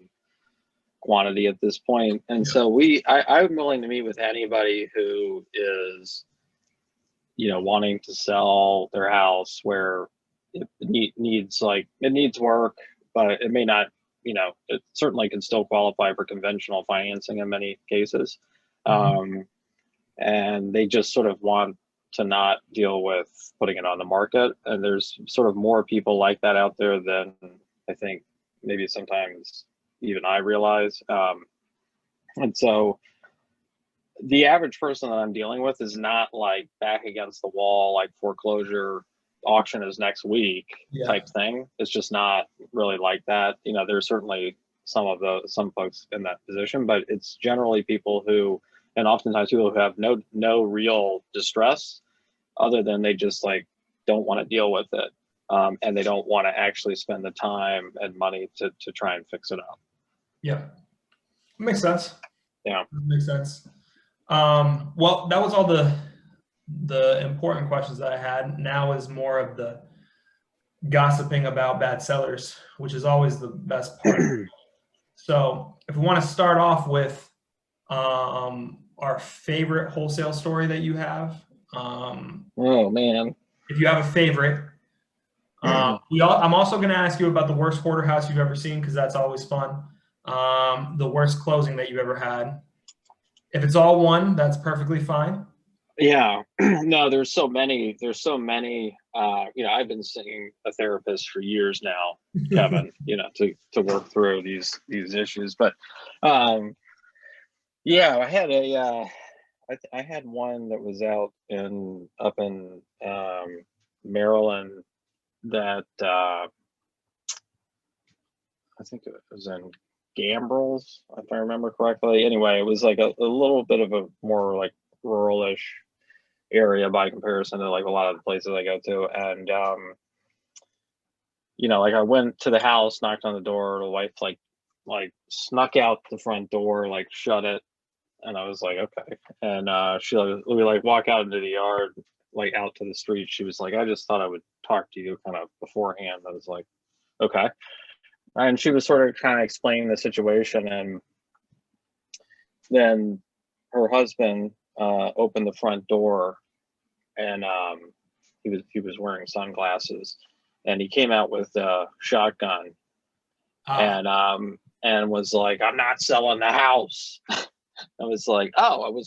quantity at this point. And so I'm willing to meet with anybody who is, wanting to sell their house where it needs work, but it may not, it certainly can still qualify for conventional financing in many cases. And they just sort of want to not deal with putting it on the market. And there's sort of more people like that out there than I think maybe sometimes even I realize. And so the average person that I'm dealing with is not like back against the wall, like foreclosure auction is next week type thing. It's just not really like that. There's certainly some folks in that position, but it's generally people who, and oftentimes people who have no real distress other than they just like don't want to deal with it. And they don't want to actually spend the time and money to try and fix it up. Yeah. Makes sense. Yeah. Makes sense. Well, that was all the important questions that I had. Now is more of the gossiping about bad sellers, which is always the best part. So if we want to start off with our favorite wholesale story that you have. Oh man. If you have a favorite. I'm also going to ask you about the worst hoarder house you've ever seen, because that's always fun. The worst closing that you've ever had. If it's all one, that's perfectly fine. Yeah. No, there's so many. I've been seeing a therapist for years now, Kevin, to work through these issues. But yeah, I had one that was up in Maryland that I think it was in Gambrels, if I remember correctly. Anyway, it was like a little bit of a more like ruralish area by comparison to like a lot of the places I go to. And like I went to the house, knocked on the door, the wife like snuck out the front door, like shut it, and I was like, okay. And we like walk out into the yard, like out to the street. She was like, I just thought I would talk to you kind of beforehand. I was like, okay. And she was sort of kind of explaining the situation, and then her husband opened the front door, and he was wearing sunglasses, and he came out with a shotgun, and was like, I'm not selling the house. I was like, well,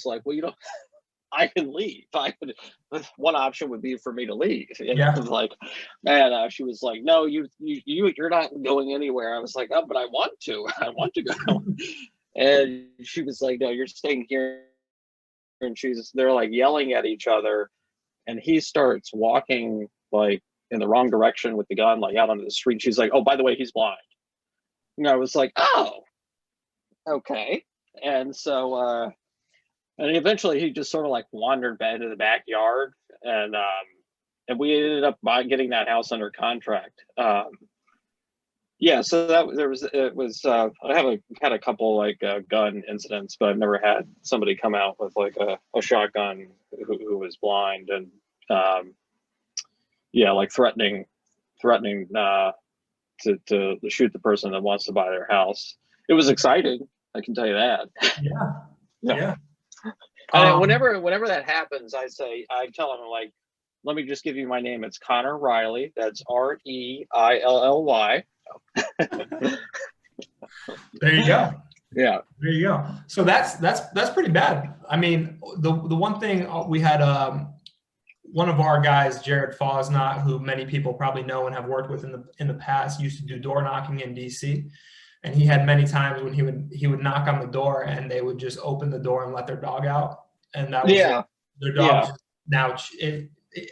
I can leave. One option would be for me to leave. And she was like, no, you're not going anywhere. I was like, oh, but I want to. I want to go. And she was like, no, you're staying here. And they're like yelling at each other. And he starts walking like in the wrong direction with the gun, like out onto the street. She's like, oh, by the way, he's blind. And I was like, oh, okay. And so, and eventually he just sort of like wandered back into the backyard, and we ended up getting that house under contract. Yeah, so I had a couple like gun incidents, but I've never had somebody come out with like a shotgun who was blind, and like threatening to shoot the person that wants to buy their house. It was exciting, I can tell you that. Yeah. Whenever that happens, I tell them, like, let me just give you my name. It's Connor Riley. That's REILLY. There you go. Yeah. There you go. So that's pretty bad. I mean, the one thing we had, one of our guys, Jared Fosnot, who many people probably know and have worked with in the past, used to do door knocking in DC, and he had many times when he would knock on the door and they would just open the door and let their dog out, and that was Yeah. it. Their dog just, now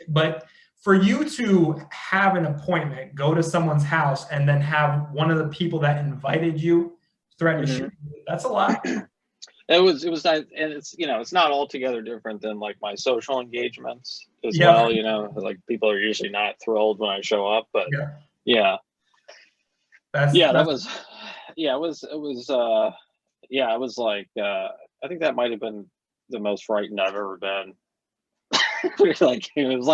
but for you to have an appointment, go to someone's house, and then have one of the people that invited you threaten to shoot you, that's a lot. It was nice, and it's, you know, it's not altogether different than like my social engagements as well. You know, like people are usually not thrilled when I show up, but it was like, I think that might have been the most frightened I've ever been. Like, it's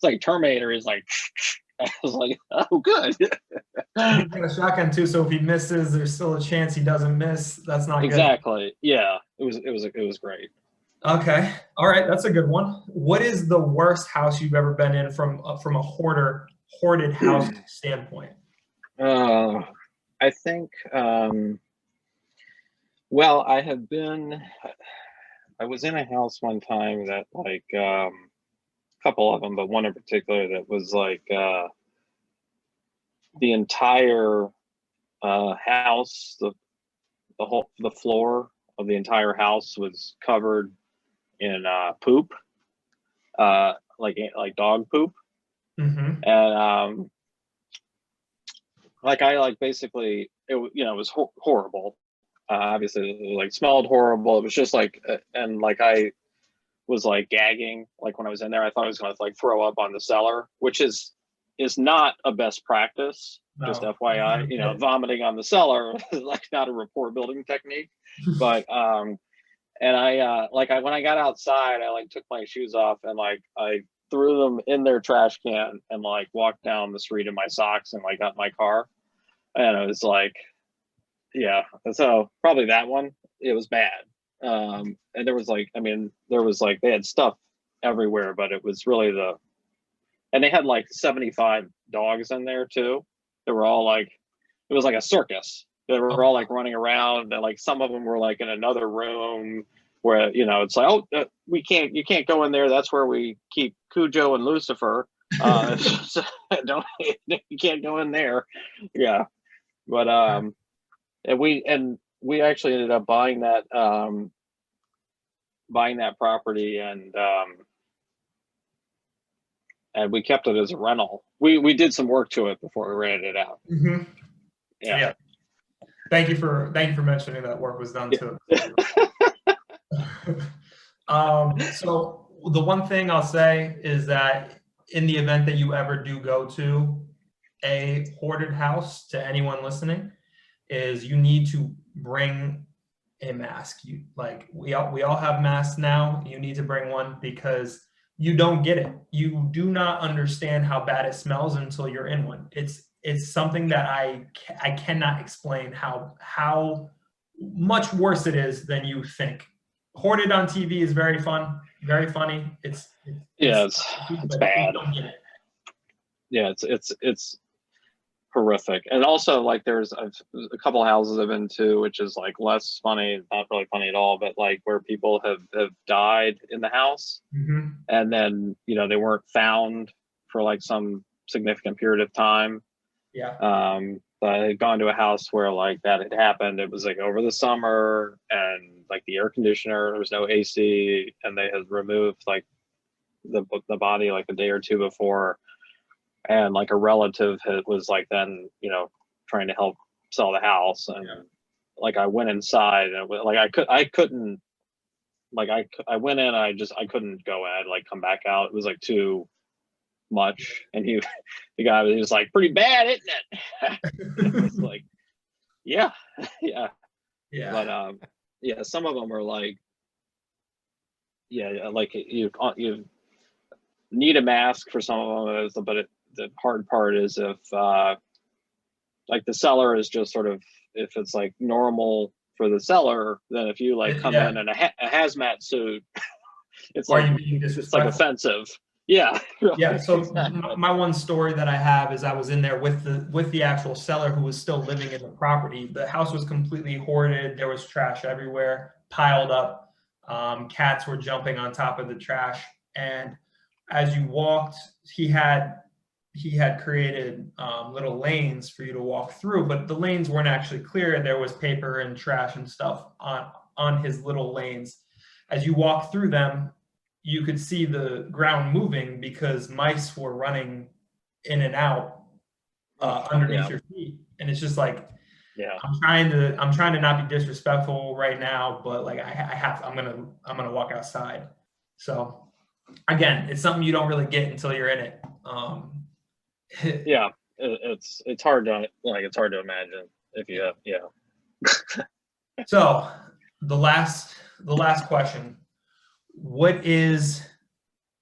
like Terminator is like, I was like, oh, good. He's got a shotgun too, so if he misses, there's still a chance he doesn't miss. That's not exactly. good. Yeah, it was great. Okay, all right, that's a good one. What is the worst house you've ever been in from a hoarded house standpoint? I think. Well, I was in a house one time that like a couple of them, but one in particular that was like the entire house, the floor of the entire house was covered in poop, like dog poop, and like I like basically it was horrible. Obviously, it like smelled horrible. It was just like, and like I was like gagging. Like when I was in there, I thought I was going to like throw up on the cellar, which is not a best practice. No. Just FYI, you know, vomiting on the cellar is like not a rapport building technique. But and I when I got outside, I like took my shoes off and like I threw them in their trash can and like walked down the street in my socks and like got in my car, and it was like. Yeah, so probably that one. It was bad, and there was like, they had stuff everywhere, but it was really and they had like 75 dogs in there too. They were all like, it was like a circus. They were all like running around, and like some of them were like in another room where, you know, it's like, oh, you can't go in there. That's where we keep Cujo and Lucifer. So you can't go in there. Yeah, but And we actually ended up buying that property, and we kept it as a rental. We did some work to it before we rented it out. Yeah. Thank you for mentioning that work was done to it. So the one thing I'll say is that in the event that you ever do go to a hoarded house, to anyone listening, is you need to bring a mask. We all have masks now. You need to bring one because you don't get it. You do not understand how bad it smells until you're in one. It's something that I cannot explain how much worse it is than you think. Hoarded on TV is very fun, very funny. It's bad. Yeah, it's horrific. And also like there's a couple houses I've been to which is like less funny, not really funny at all, but like where people have died in the house, and then, you know, they weren't found for like some significant period of time. But I had gone to a house where like that had happened. It was like over the summer, and like the air conditioner, there was no AC, and they had removed like the body like a day or two before. And like a relative was like then, you know, trying to help sell the house, and like I went inside, and like I couldn't like I went in, I couldn't go in, like come back out. It was like too much, and the guy was like, pretty bad, isn't it? It's like, yeah. But some of them are like, like you need a mask for some of them, but the hard part is if like the seller is just sort of, if it's like normal for the seller, then if you like come in a hazmat suit, it's like offensive. Yeah. Yeah, so Exactly. my one story that I have is I was in there with the actual seller who was still living in the property. The house was completely hoarded. There was trash everywhere, piled up. Cats were jumping on top of the trash. And as you walked, he had created little lanes for you to walk through, but the lanes weren't actually clear. There was paper and trash and stuff on his little lanes. As you walk through them, you could see the ground moving because mice were running in and out underneath Yeah. your feet. And it's just like, Yeah. I'm trying to not be disrespectful right now, but like I'm gonna walk outside. So again, it's something you don't really get until you're in it. Yeah. It's hard to imagine if you have, yeah. So the last question: what is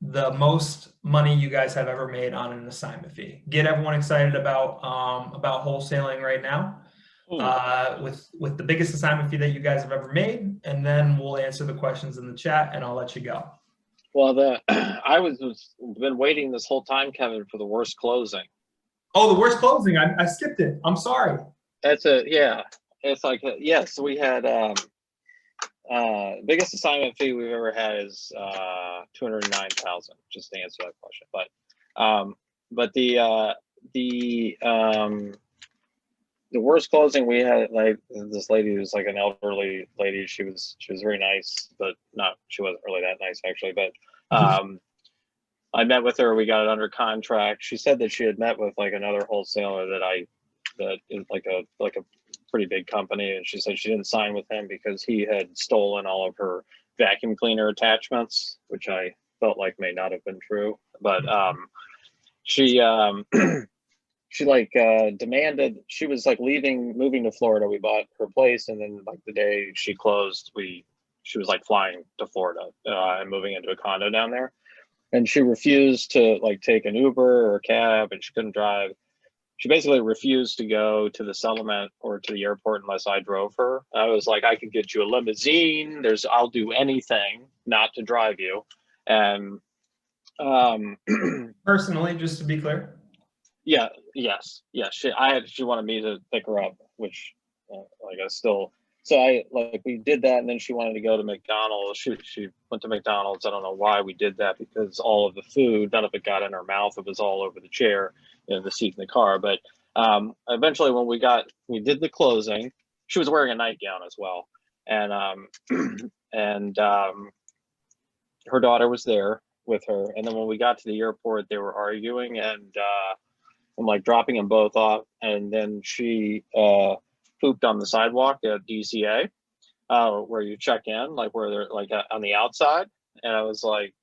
the most money you guys have ever made on an assignment fee? Get everyone excited about wholesaling right now. With the biggest assignment fee that you guys have ever made, and then we'll answer the questions in the chat, and I'll let you go. Well, I was been waiting this whole time, Kevin, for the worst closing. Oh, the worst closing. I skipped it. I'm sorry. Yeah. It's like, yes, we had biggest assignment fee we've ever had is $209,000, just to answer that question. But the worst closing we had, like, this lady was like an elderly lady. She was very nice, but she wasn't really that nice actually. But I met with her. We got it under contract. She said that she had met with like another wholesaler that is like a pretty big company, and she said she didn't sign with him because he had stolen all of her vacuum cleaner attachments, which I felt like may not have been true. But she like demanded, she was like moving to Florida. We bought her place, and then like the day she closed, she was like flying to Florida and moving into a condo down there. And she refused to like take an Uber or a cab, and she couldn't drive. She basically refused to go to the settlement or to the airport unless I drove her. I was like, I could get you a limousine. I'll do anything not to drive you. And personally, just to be clear. Yeah. Yes. She wanted me to pick her up, which like I still. So we did that, and then she wanted to go to McDonald's. She went to McDonald's. I don't know why we did that, because all of the food, none of it got in her mouth. It was all over the chair, the seat in the car. But eventually, when we did the closing, she was wearing a nightgown as well, and her daughter was there with her. And then when we got to the airport, they were arguing, and I'm like dropping them both off, and then she pooped on the sidewalk at DCA, where you check in, like where they're like on the outside. And I was like,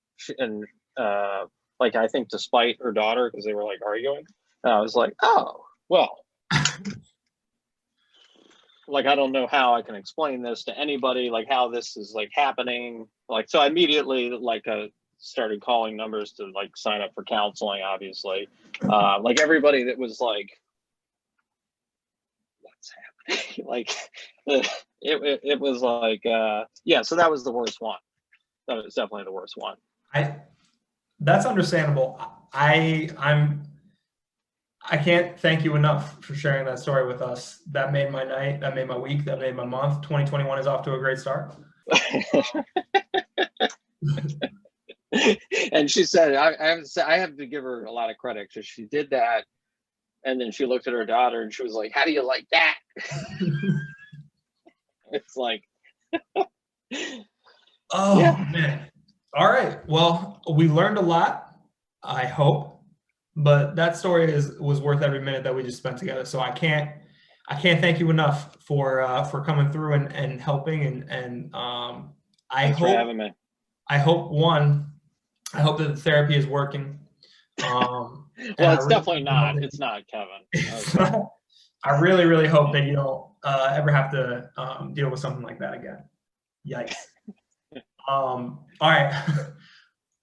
like I think to spite her daughter because they were like arguing. And I was like, oh well, like I don't know how I can explain this to anybody, like how this is like happening. Like so, I immediately like started calling numbers to like sign up for counseling. Obviously, like everybody that was like, what's happening? Like it was like yeah. So that was the worst one. That was definitely the worst one. That's understandable. I can't thank you enough for sharing that story with us. That made my night. That made my week. That made my month. 2021 is off to a great start. And she said, I have to give her a lot of credit because she did that, and then she looked at her daughter and she was like, "How do you like that?" It's like, oh yeah. Man. All right. Well, we learned a lot, I hope, but that story was worth every minute that we just spent together. So I can't thank you enough for coming through and helping and Thanks for having me. I hope that the therapy is working. Well, it's definitely not. It's not, Kevin. I really, really hope that you don't ever have to deal with something like that again. Yikes. All right.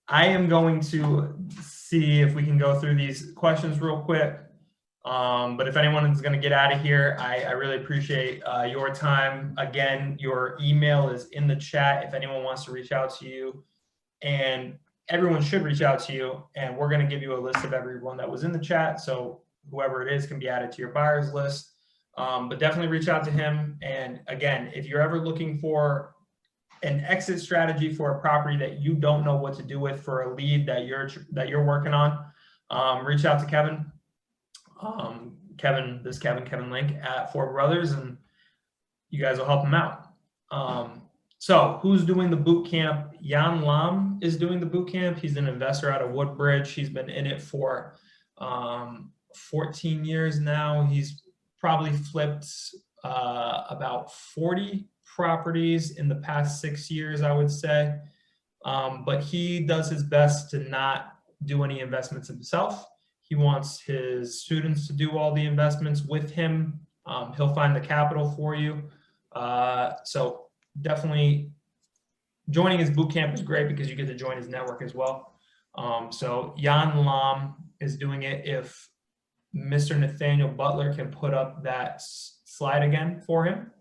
I am going to see if we can go through these questions real quick. But if anyone is going to get out of here, I really appreciate your time. Again, your email is in the chat if anyone wants to reach out to you. And everyone should reach out to you, and we're going to give you a list of everyone that was in the chat. So whoever it is can be added to your buyers list. But definitely reach out to him. And again, if you're ever looking for an exit strategy for a property that you don't know what to do with, for a lead that you're working on, reach out to Kevin. Kevin Link at Four Brothers, and you guys will help him out. So who's doing the boot camp? Jan Lam is doing the boot camp. He's an investor out of Woodbridge. He's been in it for 14 years now. He's probably flipped about 40 properties in the past 6 years, I would say. But he does his best to not do any investments himself. He wants his students to do all the investments with him. He'll find the capital for you. So definitely joining his boot camp is great because you get to join his network as well. So Jan Lam is doing it. If Mr. Nathaniel Butler can put up that slide again for him.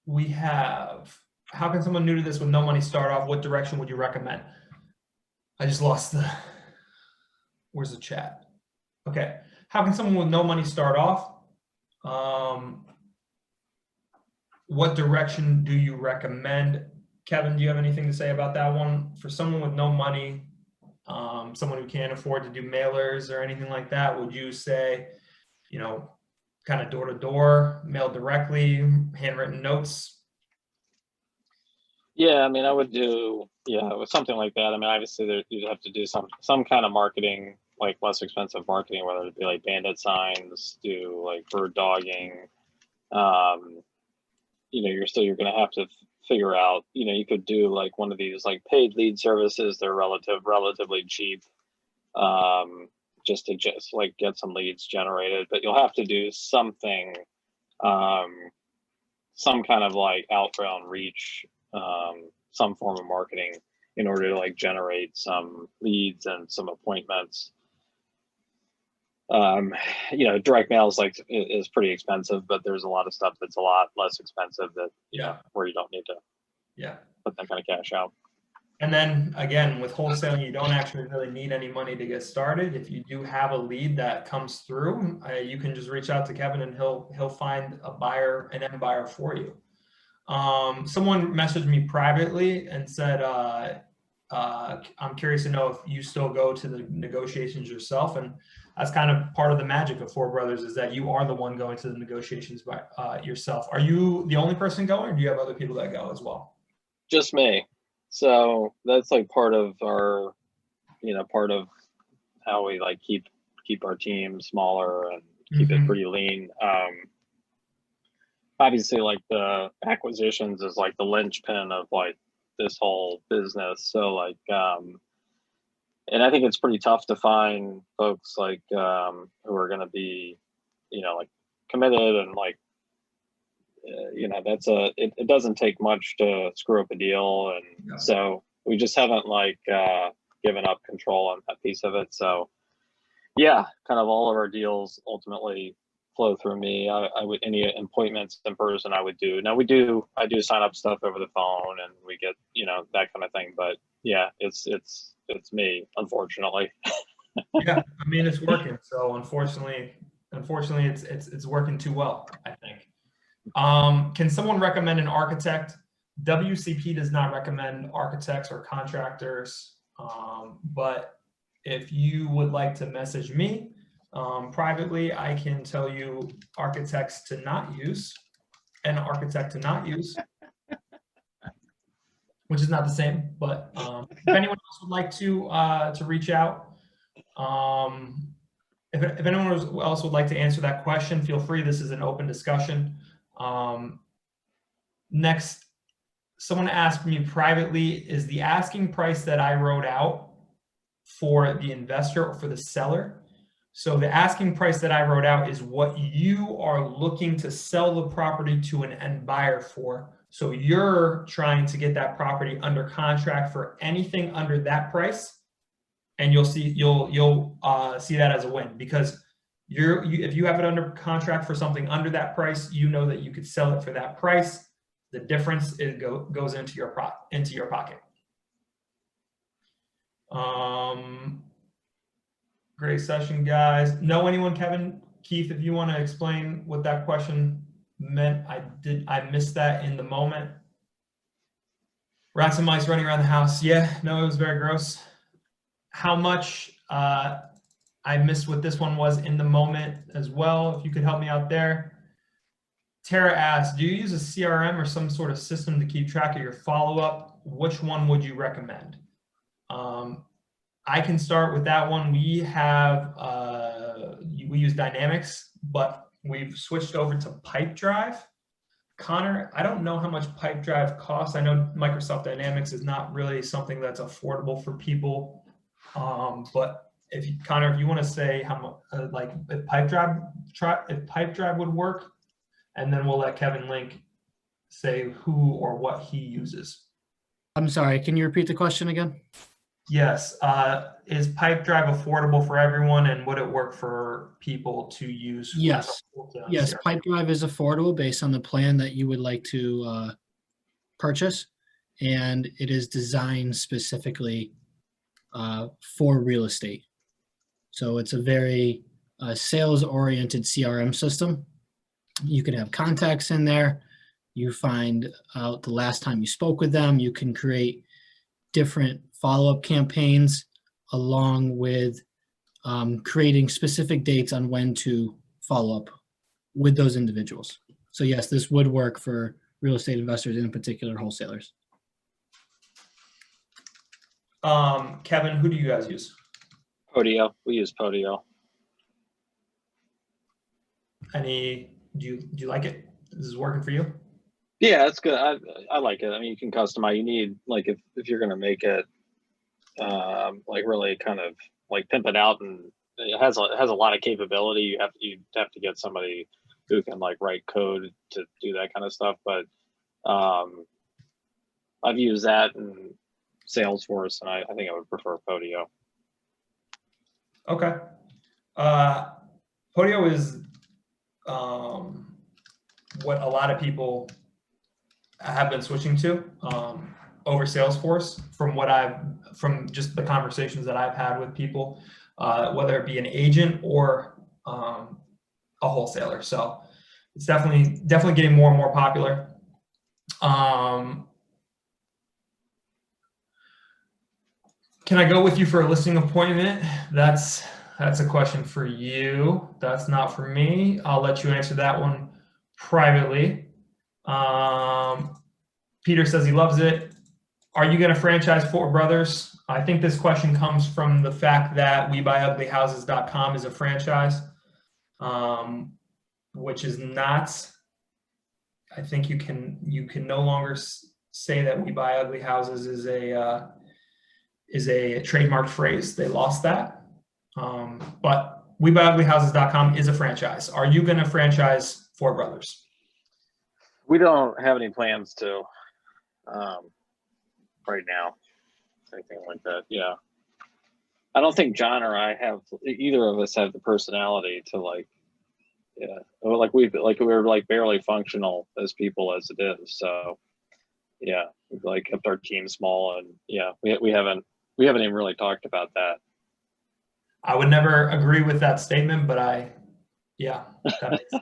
We have, how can someone new to this with no money start off? What direction would you recommend? I just lost the, where's the chat? Okay. How can someone with no money start off? What direction do you recommend? Kevin, do you have anything to say about that one? For someone with no money, someone who can't afford to do mailers or anything like that, would you say, you know, kind of door to door, mail directly, handwritten notes? Yeah, I mean, I would do, with something like that. I mean, obviously you'd have to do some kind of marketing, like less expensive marketing, whether it be like bandit signs, do like bird dogging. You're going to have to figure out, you could do like one of these like paid lead services. They're relatively cheap, just to like get some leads generated, but you'll have to do something, some kind of like outbound reach, some form of marketing in order to like generate some leads and some appointments. Direct mail is pretty expensive, but there's a lot of stuff that's a lot less expensive where you don't need to put that kind of cash out. And then again, with wholesaling, you don't actually really need any money to get started. If you do have a lead that comes through, you can just reach out to Kevin and he'll find a buyer, an end buyer for you. Someone messaged me privately and said, I'm curious to know if you still go to the negotiations yourself. And that's kind of part of the magic of Four Brothers, is that you are the one going to the negotiations by yourself. Are you the only person going, or do you have other people that go as well? Just me. So that's like part of our, part of how we like keep our team smaller and keep it pretty lean. Obviously, like the acquisitions is like the linchpin of like this whole business. So like, and I think it's pretty tough to find folks like who are going to be, like committed and like, it doesn't take much to screw up a deal. And so we just haven't like given up control on that piece of it. So yeah, kind of all of our deals ultimately flow through me. I would, any appointments in person I would do. Now I do sign up stuff over the phone and we get, that kind of thing. But yeah, it's me, unfortunately. Yeah, I mean, it's working. So unfortunately it's working too well, I think. Can someone recommend an architect? WCP does not recommend architects or contractors, but if you would like to message me privately, I can tell you architects to not use and architect to not use, which is not the same. But if anyone else would like to reach out, if anyone else would like to answer that question, feel free. This is an open discussion. Next, someone asked me privately, is the asking price that I wrote out for the investor or for the seller? So the asking price that I wrote out is what you are looking to sell the property to an end buyer for. So you're trying to get that property under contract for anything under that price, and you'll see that as a win, because if you have it under contract for something under that price, you know that you could sell it for that price. The difference goes into your pocket. Great session, guys. Know anyone, Kevin, Keith, if you want to explain what that question meant? I missed that in the moment. Rats and mice running around the house. Yeah, no, it was very gross. How much, I missed what this one was in the moment as well. If you could help me out there. Tara asked, do you use a CRM or some sort of system to keep track of your follow-up? Which one would you recommend? I can start with that one. We have, we use Dynamics, but we've switched over to Pipedrive. Connor, I don't know how much Pipedrive costs. I know Microsoft Dynamics is not really something that's affordable for people. But Connor, if you want to say how much, like if Pipedrive would work, and then we'll let Kevin Link say who or what he uses. I'm sorry, can you repeat the question again? Yes. Is Pipedrive affordable for everyone, and would it work for people to use? Yes. Yes, Pipedrive is affordable based on the plan that you would like to purchase, and it is designed specifically for real estate. So it's a very sales-oriented CRM system. You can have contacts in there. You find out the last time you spoke with them. You can create different follow-up campaigns along with creating specific dates on when to follow up with those individuals. So yes, this would work for real estate investors, in particular wholesalers. Kevin, who do you guys use? Podio. We use Podio. Do you like it? This is working for you? Yeah, it's good. I like it. I mean, you can customize. You need, like, if you're going to make it like really kind of like pimp it out, and it has a lot of capability. You have to get somebody who can like write code to do that kind of stuff. But I've used that in Salesforce, and I think I would prefer Podio. Okay. Podio is what a lot of people have been switching to over Salesforce, from just the conversations that I've had with people, whether it be an agent or a wholesaler. So it's definitely getting more and more popular. Can I go with you for a listing appointment? That's a question for you. That's not for me. I'll let you answer that one privately. Peter says he loves it. Are you going to franchise Four Brothers? I think this question comes from the fact that WeBuyUglyHouses.com is a franchise, which is not. I think you can no longer say that We Buy Ugly Houses is a trademarked phrase. They lost that. But WeBuyUglyHouses.com is a franchise. Are you going to franchise Four Brothers? We don't have any plans to right now, anything like that. Yeah, I don't think John or I have, either of us have the personality to like, yeah, like we're like barely functional as people as it is. So yeah, we've like kept our team small, and yeah, we haven't even really talked about that. I would never agree with that statement, but yeah. That makes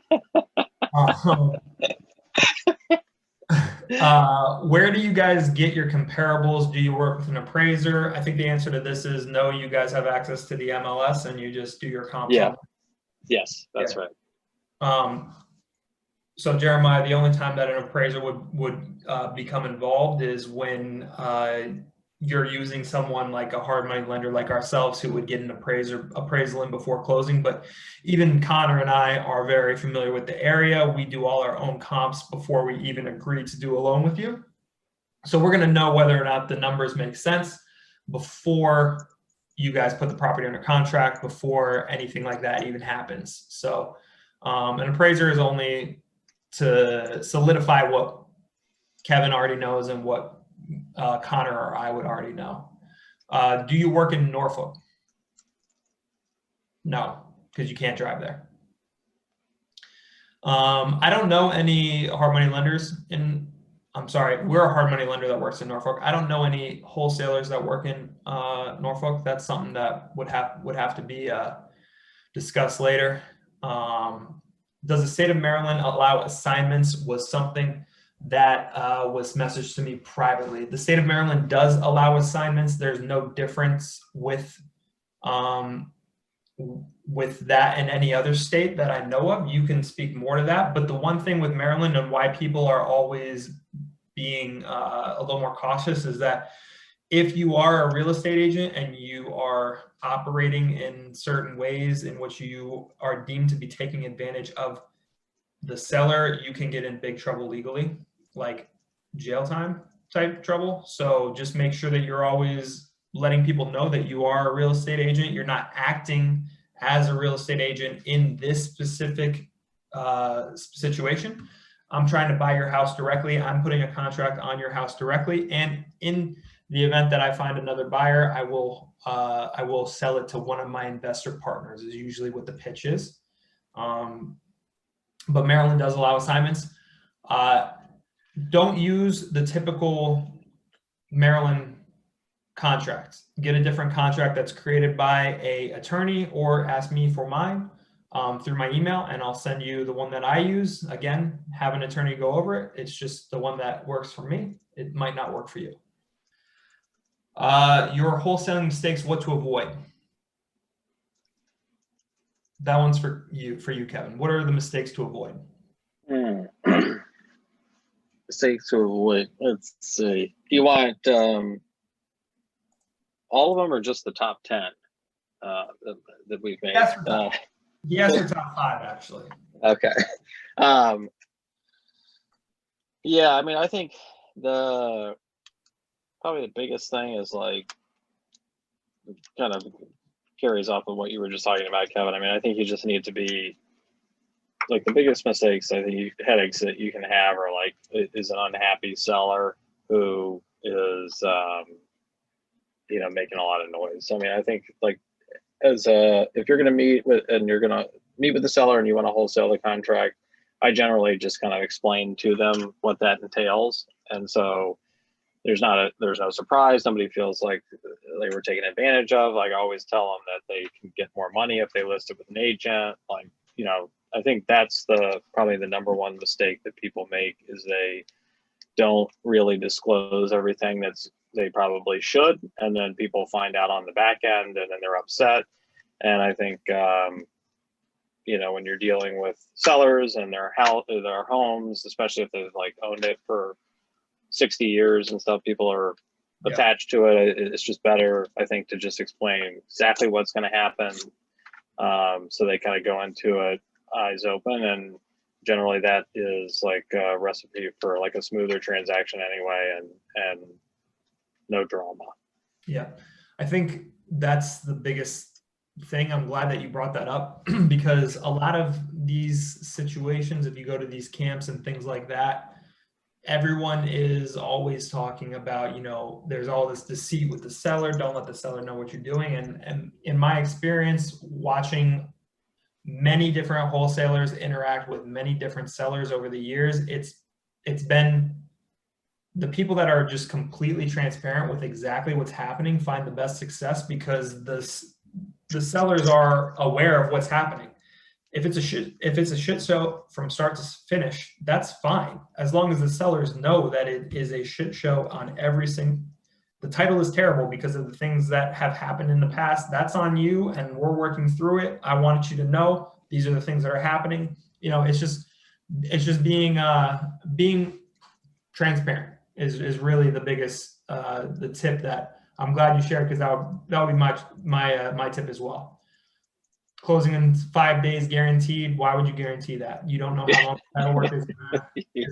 where do you guys get your comparables? Do you work with an appraiser? I think the answer to this is no. You guys have access to the MLS, and you just do your comps. Yeah. Yes, that's right. So Jeremiah, the only time that an appraiser would become involved is when you're using someone like a hard money lender like ourselves, who would get an appraisal in before closing. But even Connor and I are very familiar with the area. We do all our own comps before we even agree to do a loan with you. So we're going to know whether or not the numbers make sense before you guys put the property under contract, before anything like that even happens. So an appraiser is only to solidify what Kevin already knows and what Connor or I would already know. Do you work in Norfolk? No, because you can't drive there. I don't know any hard money lenders in I'm sorry, we're a hard money lender that works in Norfolk. I don't know any wholesalers that work in Norfolk. That's something that would have to be discussed later. Does the state of Maryland allow assignments? Was something that was messaged to me privately. The state of Maryland does allow assignments. There's no difference with that in any other state that I know of. You can speak more to that. But the one thing with Maryland and why people are always being a little more cautious is that if you are a real estate agent and you are operating in certain ways in which you are deemed to be taking advantage of the seller, you can get in big trouble legally, like jail time type trouble. So just make sure that you're always letting people know that you are a real estate agent. You're not acting as a real estate agent in this specific situation. I'm trying to buy your house directly. I'm putting a contract on your house directly. And in the event that I find another buyer, I will sell it to one of my investor partners, is usually what the pitch is. But Maryland does allow assignments. Don't use the typical Maryland contracts. Get a different contract that's created by an attorney, or ask me for mine through my email, and I'll send you the one that I use. Again, have an attorney go over it. It's just the one that works for me. It might not work for you. Your wholesaling mistakes, what to avoid. That one's for you, Kevin. What are the mistakes to avoid? Mistakes to avoid. Let's see. Do you want all of them, or just the top 10 that we've made? Yes, or top 5, actually. Okay. Yeah, I mean, I think probably the biggest thing is, like, kind of carries off of what you were just talking about, Kevin. I mean, I think you just need to be, like, the biggest mistakes, I think, headaches that you can have are, like, is an unhappy seller who is, making a lot of noise. I mean, I think, like, if you're going to meet with the seller and you want to wholesale the contract, I generally just kind of explain to them what that entails. And so there's no surprise. Nobody feels like they were taken advantage of. Like, I always tell them that they can get more money if they list it with an agent. Like, I think that's probably the number one mistake that people make, is they don't really disclose everything they probably should. And then people find out on the back end, and then they're upset. And I think, when you're dealing with sellers and their homes, especially if they've, like, owned it for 60 years and stuff, people are attached to it. It's just better, I think, to just explain exactly what's going to happen. So they kind of go into it eyes open, and generally that is like a recipe for, like, a smoother transaction anyway, and no drama. Yeah, I think that's the biggest thing. I'm glad that you brought that up because a lot of these situations, if you go to these camps and things like that, everyone is always talking about, there's all this deceit with the seller. Don't let the seller know what you're doing. And in my experience, watching many different wholesalers interact with many different sellers over the years, it's been the people that are just completely transparent with exactly what's happening find the best success, because the sellers are aware of what's happening. If it's a shit show from start to finish, that's fine, as long as the sellers know that it is a shit show on every single. The title is terrible because of the things that have happened in the past. That's on you, and we're working through it. I wanted you to know these are the things that are happening. It's just being transparent is really the biggest the tip that I'm glad you shared, because that would be my tip as well. Closing in 5 days guaranteed. Why would you guarantee that? You don't know how long that work is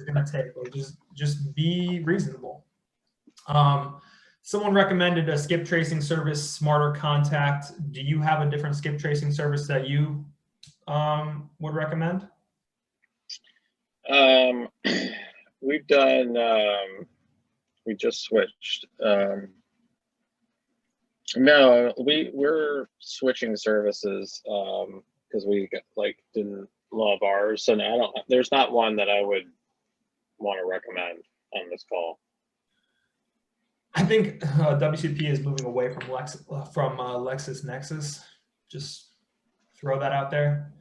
gonna take. Or just be reasonable. Someone recommended a skip tracing service, Smarter Contact. Do you have a different skip tracing service that you would recommend? We've done. We just switched. No, we're switching services because we didn't love ours, and there's not one that I would want to recommend. on this call. I think WCP is moving away from LexisNexis. Just throw that out there.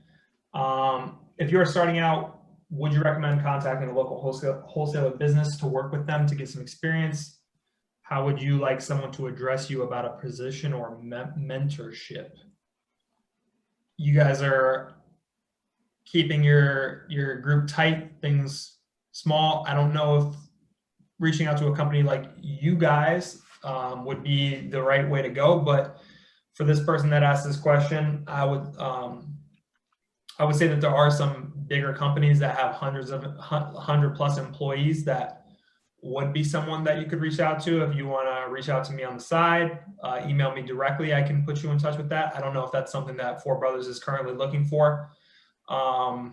If you're starting out, would you recommend contacting a local wholesaler business to work with them to get some experience? How would you like someone to address you about a position or mentorship? You guys are keeping your group tight, things small. I don't know if reaching out to a company like you guys would be the right way to go, but for this person that asked this question, I would say that there are some bigger companies that have 100+ employees that would be someone that you could reach out to. If you want to reach out to me on the side, email me directly. I can put you in touch with that. I don't know if that's something that Four Brothers is currently looking for. But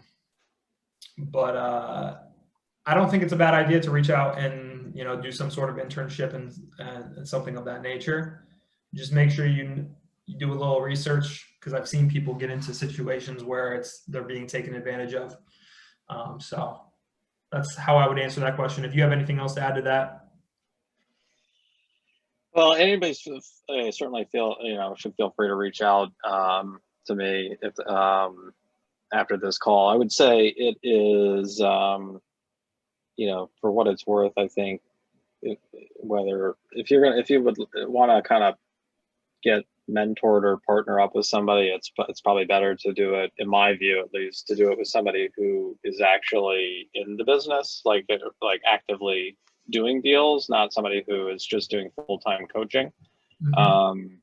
I don't think it's a bad idea to reach out and, you know, do some sort of internship and something of that nature. Just make sure you do a little research, because I've seen people get into situations where they're being taken advantage of. So that's how I would answer that question. If you have anything else to add to that. Well, anybody certainly should feel free to reach out to me if after this call. I would say it is, for what it's worth, I think if you would want to kind of get mentored or partner up with somebody, it's probably better to do it, in my view at least, to do it with somebody who is actually in the business, like actively doing deals, not somebody who is just doing full-time coaching. Mm-hmm.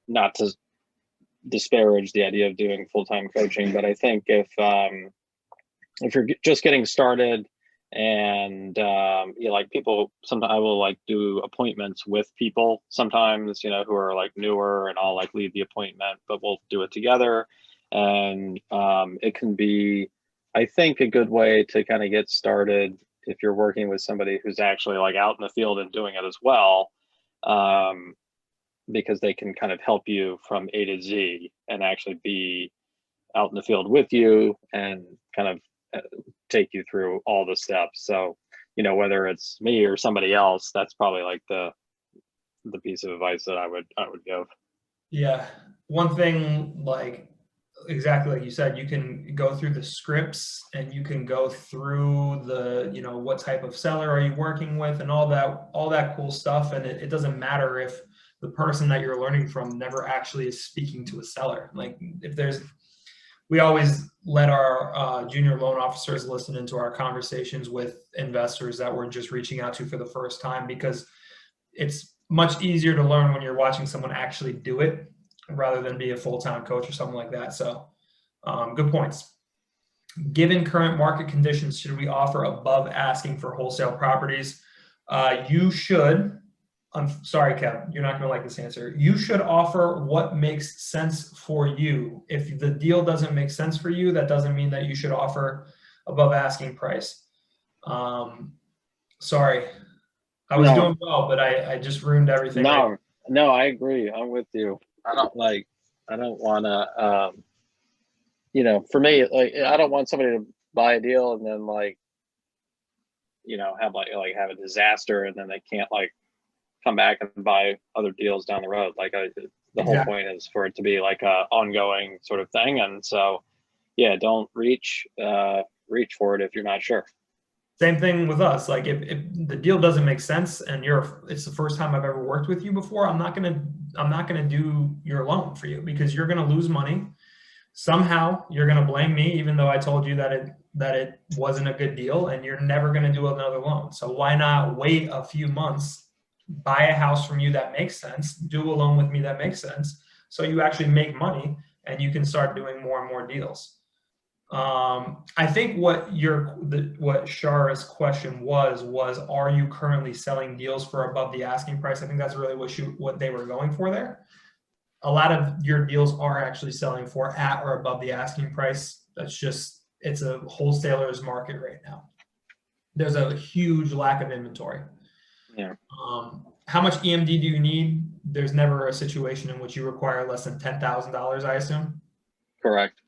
Not to disparage the idea of doing full-time coaching, but I think if you're just getting started and people, sometimes I will do appointments with people sometimes, who are newer, and I'll lead the appointment, but we'll do it together. And it can be, I think, a good way to kind of get started if you're working with somebody who's actually out in the field and doing it as well, because they can kind of help you from A to Z and actually be out in the field with you and kind of take you through all the steps. So, whether it's me or somebody else, that's probably the piece of advice that I would give. Yeah. One thing, exactly like you said, you can go through the scripts and you can go through the, what type of seller are you working with and all that cool stuff. And it doesn't matter if the person that you're learning from never actually is speaking to a seller. We always let our junior loan officers listen into our conversations with investors that we're just reaching out to for the first time, because it's much easier to learn when you're watching someone actually do it rather than be a full-time coach or something like that. So good points. Given current market conditions, should we offer above asking for wholesale properties? You should. I'm sorry, Kev, you're not going to like this answer. You should offer what makes sense for you. If the deal doesn't make sense for you, that doesn't mean that you should offer above asking price. Sorry, I was doing well, but I just ruined everything. No, I agree. I'm with you. I don't want to, for me, I don't want somebody to buy a deal and then have have a disaster and then they can't come back and buy other deals down the road. The whole point is for it to be a ongoing sort of thing. And so, yeah, don't reach for it if you're not sure. Same thing with us. If the deal doesn't make sense and it's the first time I've ever worked with you before, I'm not gonna do your loan for you, because you're gonna lose money. Somehow you're gonna blame me, even though I told you that it wasn't a good deal, and you're never gonna do another loan. So why not wait a few months, buy a house from you that makes sense, do a loan with me that makes sense, so you actually make money and you can start doing more and more deals. I think what Shara's question was, are you currently selling deals for above the asking price? I think that's really what they were going for there. A lot of your deals are actually selling for at or above the asking price. It's a wholesaler's market right now. There's a huge lack of inventory. Yeah. How much EMD do you need? There's never a situation in which you require less than $10,000, I assume. Correct.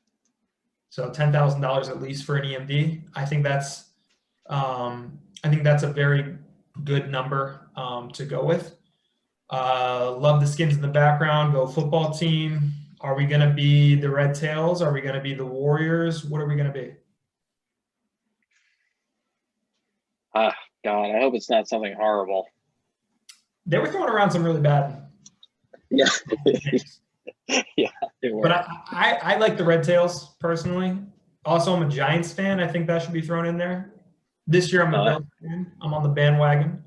So $10,000 at least for an EMD. I think that's I think that's a very good number to go with. Love the skins in the background. Go football team. Are we going to be the Red Tails? Are we going to be the Warriors? What are we going to be? Ah, God, I hope it's not something horrible. They were throwing around some really bad. Yeah. names. Yeah, they were. But I like the Red Tails personally. Also, I'm a Giants fan. I think that should be thrown in there. This year, I'm a Bills fan. I'm on the bandwagon.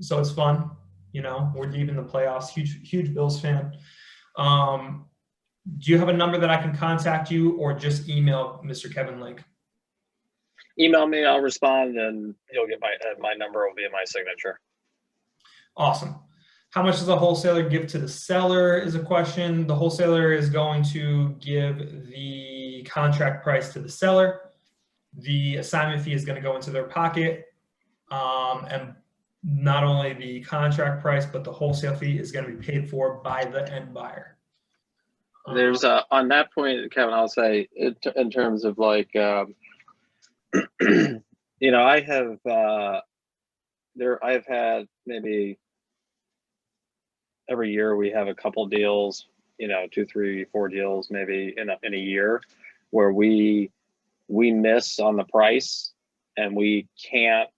So it's fun. You know, we're deep in the playoffs. Huge Bills fan. Do you have a number that I can contact you, or just email Mr. Kevin Link? Email me, I'll respond, and you'll get my number will be in my signature. Awesome. How much does the wholesaler give to the seller is a question. The wholesaler is going to give the contract price to the seller. The assignment fee is going to go into their pocket. And not only the contract price, but the wholesale fee is going to be paid for by the end buyer. There's on that point, Kevin, I'll say in terms of like, you know, I've had maybe every year we have a couple deals, you know, 2, 3, 4 deals maybe in a year where we miss on the price and we can't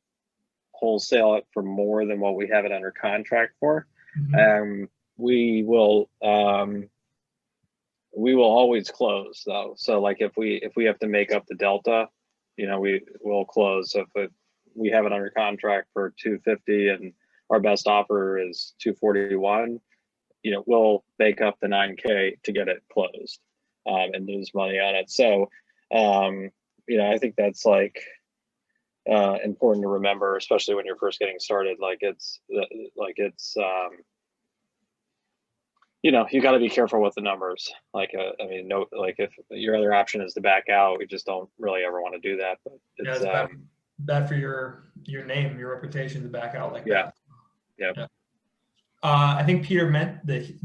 wholesale it for more than what we have it under contract for. We will always close though. So like if we have to make up the delta, you know, we will close. So if we have it under contract for $250 and our best offer is $241, you know, we'll make up the $9K to get it closed and lose money on it. So, you know, I think that's like important to remember, especially when you're first getting started. You know, you got to be careful with the numbers. Like, I mean, no, like if your other option is to back out, we just don't really ever want to do that. But it's bad for your name, your reputation to back out like that. Yeah. I think Peter meant the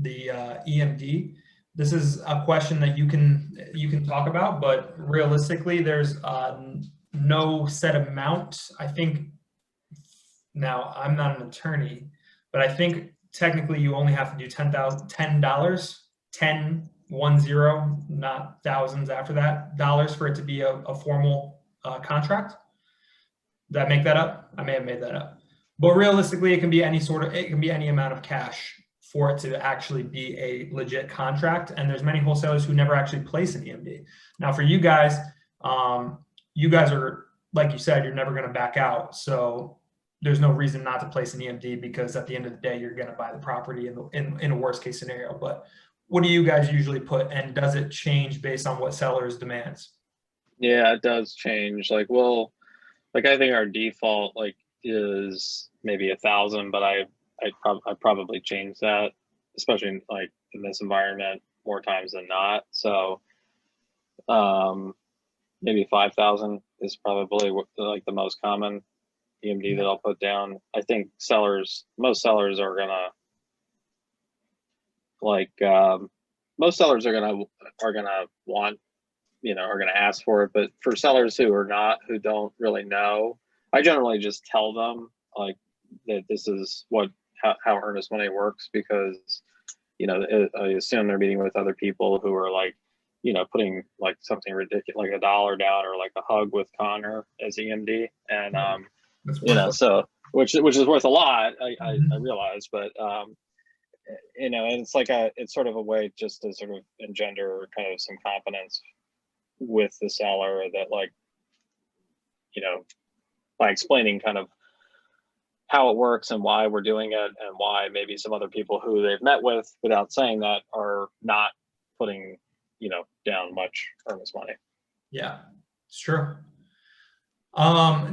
EMD. This is a question that you can talk about, but realistically, there's no set amount. I think now I'm not an attorney, but I think technically you only have to do $10, 10, 10, not thousands after that, dollars for it to be a formal contract. Did I make that up? I may have made that up. But realistically, it can be any amount of cash for it to actually be a legit contract. And there's many wholesalers who never actually place an EMD. Now for you guys are, like you said, you're never going to back out. So there's no reason not to place an EMD, because at the end of the day, you're going to buy the property in a worst case scenario. But what do you guys usually put, and does it change based on what sellers demands? Yeah, it does change. Like, well, like I think our default like is maybe 1,000, but I probably change that, especially like in this environment more times than not. So maybe 5,000 is probably like the most common EMD that I'll put down. I think most sellers are gonna like most sellers are gonna want, you know, are gonna ask for it. But for sellers who don't really know, I generally just tell them like that this is how earnest money works, because, you know, I assume they're meeting with other people who are like, you know, putting like something ridiculous, like $1 down or like a hug with Connor as EMD, and you know, so which is worth a lot. I realize, but you know, and it's sort of a way just to sort of engender kind of some confidence with the seller that, like, you know, by explaining kind of how it works and why we're doing it, and why maybe some other people who they've met with without saying that are not putting, you know, down much earnest money. Yeah, it's true.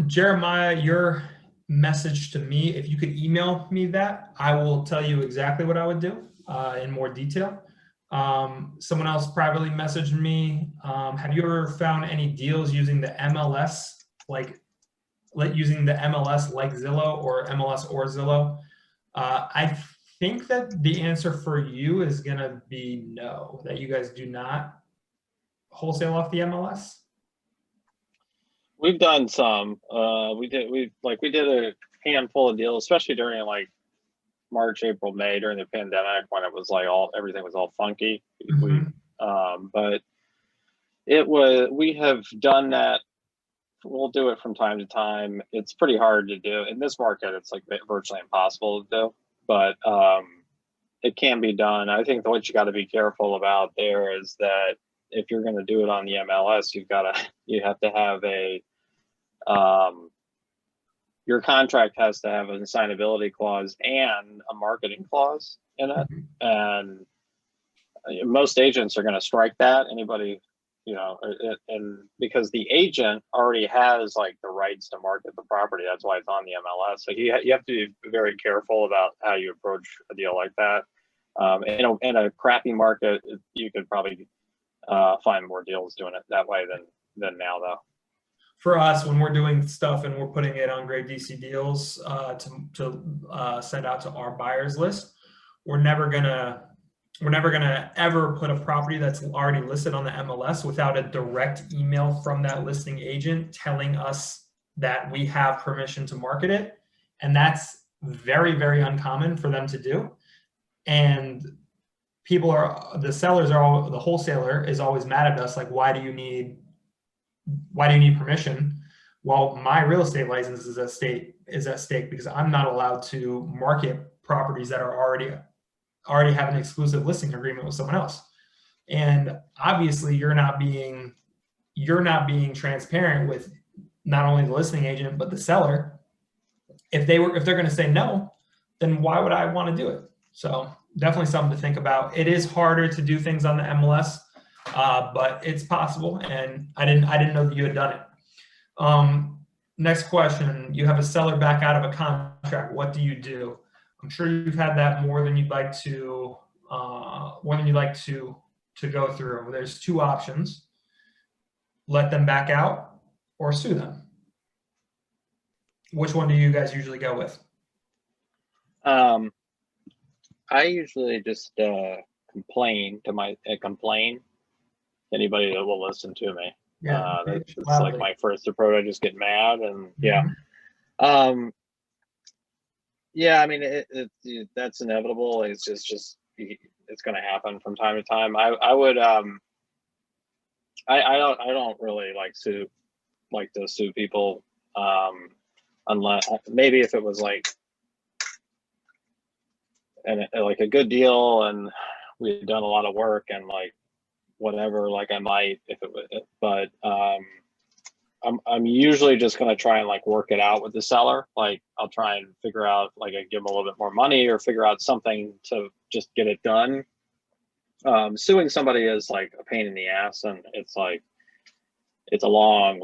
Jeremiah, your message to me, if you could email me that, I will tell you exactly what I would do in more detail. Someone else privately messaged me. Have you ever found any deals using the MLS, like Zillow or MLS or Zillow? I think that the answer for you is going to be no, that you guys do not wholesale off the MLS. We've done some. We did a handful of deals, especially during like March, April, May during the pandemic when it was like everything was all funky. Mhm. But we have done that. We'll do it from time to time. It's pretty hard to do in this market. It's like virtually impossible to do, but it can be done. I think what you got to be careful about there is that if you're going to do it on the MLS, you have to have your contract has to have an assignability clause and a marketing clause in it. Mhm. And most agents are going to strike that. Anybody, and because the agent already has like the rights to market the property, that's why it's on the MLS. So you have to be very careful about how you approach a deal like that. In a crappy market, you could probably find more deals doing it that way than now, though. For us, when we're doing stuff and we're putting it on Great DC Deals to send out to our buyers list, we're never gonna ever put a property that's already listed on the MLS without a direct email from that listing agent telling us that we have permission to market it, and that's very, very uncommon for them to do. And the wholesaler is always mad at us, like, why do you need permission? Well, my real estate license is at stake because I'm not allowed to market properties that are already have an exclusive listing agreement with someone else. And obviously you're not being transparent with not only the listing agent but the seller. If they're going to say no, then why would I want to do it? So definitely something to think about. It is harder to do things on the MLS. But it's possible, and I didn't know that you had done it. Next question: you have a seller back out of a contract. What do you do? I'm sure you've had that more than you'd like to go through. There's two options: let them back out or sue them. Which one do you guys usually go with? I usually just complain anybody that will listen to me. Yeah, that's like my first approach. I just get mad and yeah. Yeah, I mean, that's inevitable. It's just it's going to happen from time to time. I would I don't really like to sue people unless maybe if it was like like a good deal and we had done a lot of work and like whatever, like I might if it was, but I'm usually just going to try and like work it out with the seller. Like I'll try and figure out, like I give them a little bit more money or figure out something to just get it done. Suing somebody is like a pain in the ass, and it's like it's a long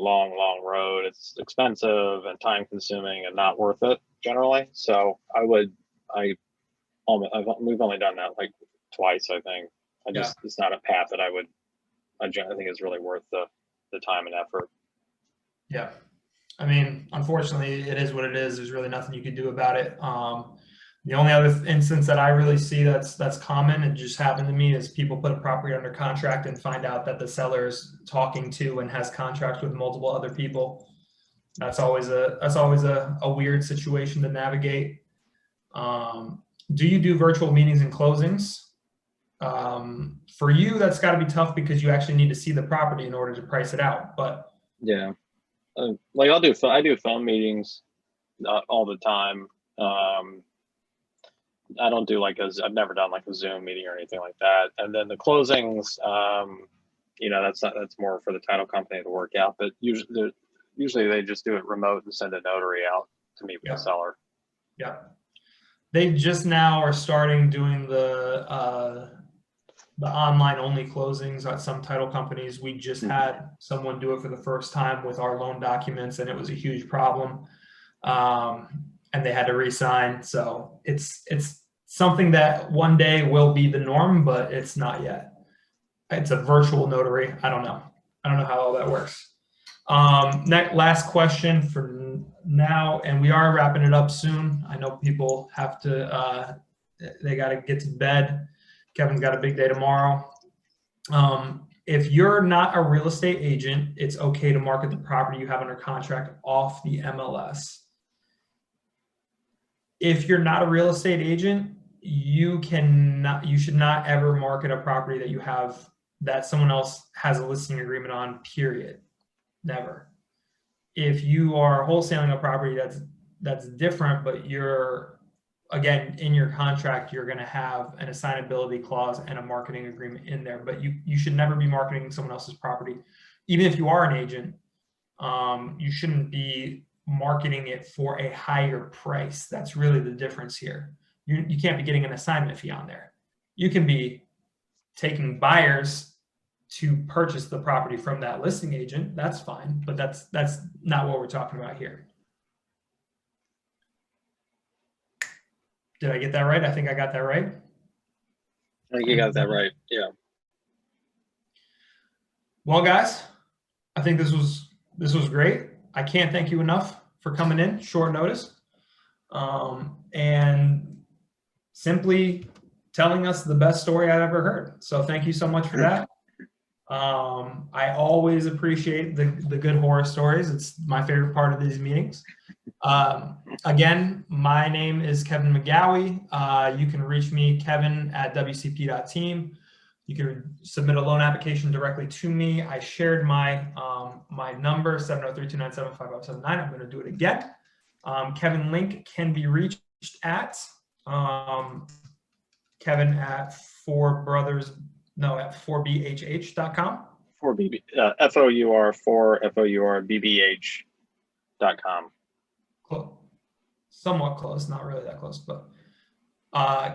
road. It's expensive and time consuming and not worth it generally. So we've only done that like twice, I think. It's not a path that I think is really worth the time and effort. Yeah. I mean, unfortunately, it is what it is. There's really nothing you can do about it. The only other instance that I really see that's common, and just happened to me, is people put a property under contract and find out that the seller is talking to and has contracts with multiple other people. That's always a weird situation to navigate. Do you do virtual meetings and closings? For you, that's got to be tough because you actually need to see the property in order to price it out. But yeah, like I do phone meetings all the time. I don't do I've never done like a Zoom meeting or anything like that. And then the closings, that's more for the title company to work out. But usually they just do it remote and send a notary out to meet with the seller. Yeah, they just now are starting doing the online only closings at some title companies. We just had someone do it for the first time with our loan documents, and it was a huge problem. And they had to re-sign. So it's something that one day will be the norm, but it's not yet. It's a virtual notary. I don't know how all that works. Last question for now, and we are wrapping it up soon. I know people have to, they got to get to bed. Kevin's got a big day tomorrow. if you're not a real estate agent, it's okay to market the property you have under contract off the MLS. If you're not a real estate agent, you should not ever market a property that you have that someone else has a listing agreement on, period. Never. If you are wholesaling a property, that's different, but you're, again, in your contract, you're going to have an assignability clause and a marketing agreement in there, but you should never be marketing someone else's property. Even if you are an agent, you shouldn't be marketing it for a higher price. That's really the difference here. You can't be getting an assignment fee on there. You can be taking buyers to purchase the property from that listing agent. That's fine, but that's not what we're talking about here. Did I get that right? I think I got that right. I think you got that right. Yeah. Well, guys, I think this was great. I can't thank you enough for coming in short notice, and simply telling us the best story I've ever heard. So thank you so much for that. I always appreciate the good horror stories. It's my favorite part of these meetings. Again, my name is Kevin McGaughey. You can reach me, kevin@wcp.team. You can submit a loan application directly to me. I shared my my number, 703-297-5079. I'm going to do it again. Kevin Link can be reached at Kevin at 4bhh.com. 4BB, FOUR4BBH.com. Somewhat close, not really that close, but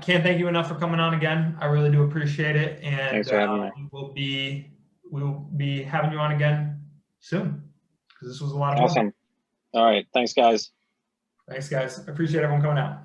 can't thank you enough for coming on again. I really do appreciate it, and Thanks for having me. we will be having you on again soon, because this was a lot of fun. Awesome. All right. Thanks, guys. Thanks, guys. I appreciate everyone coming out.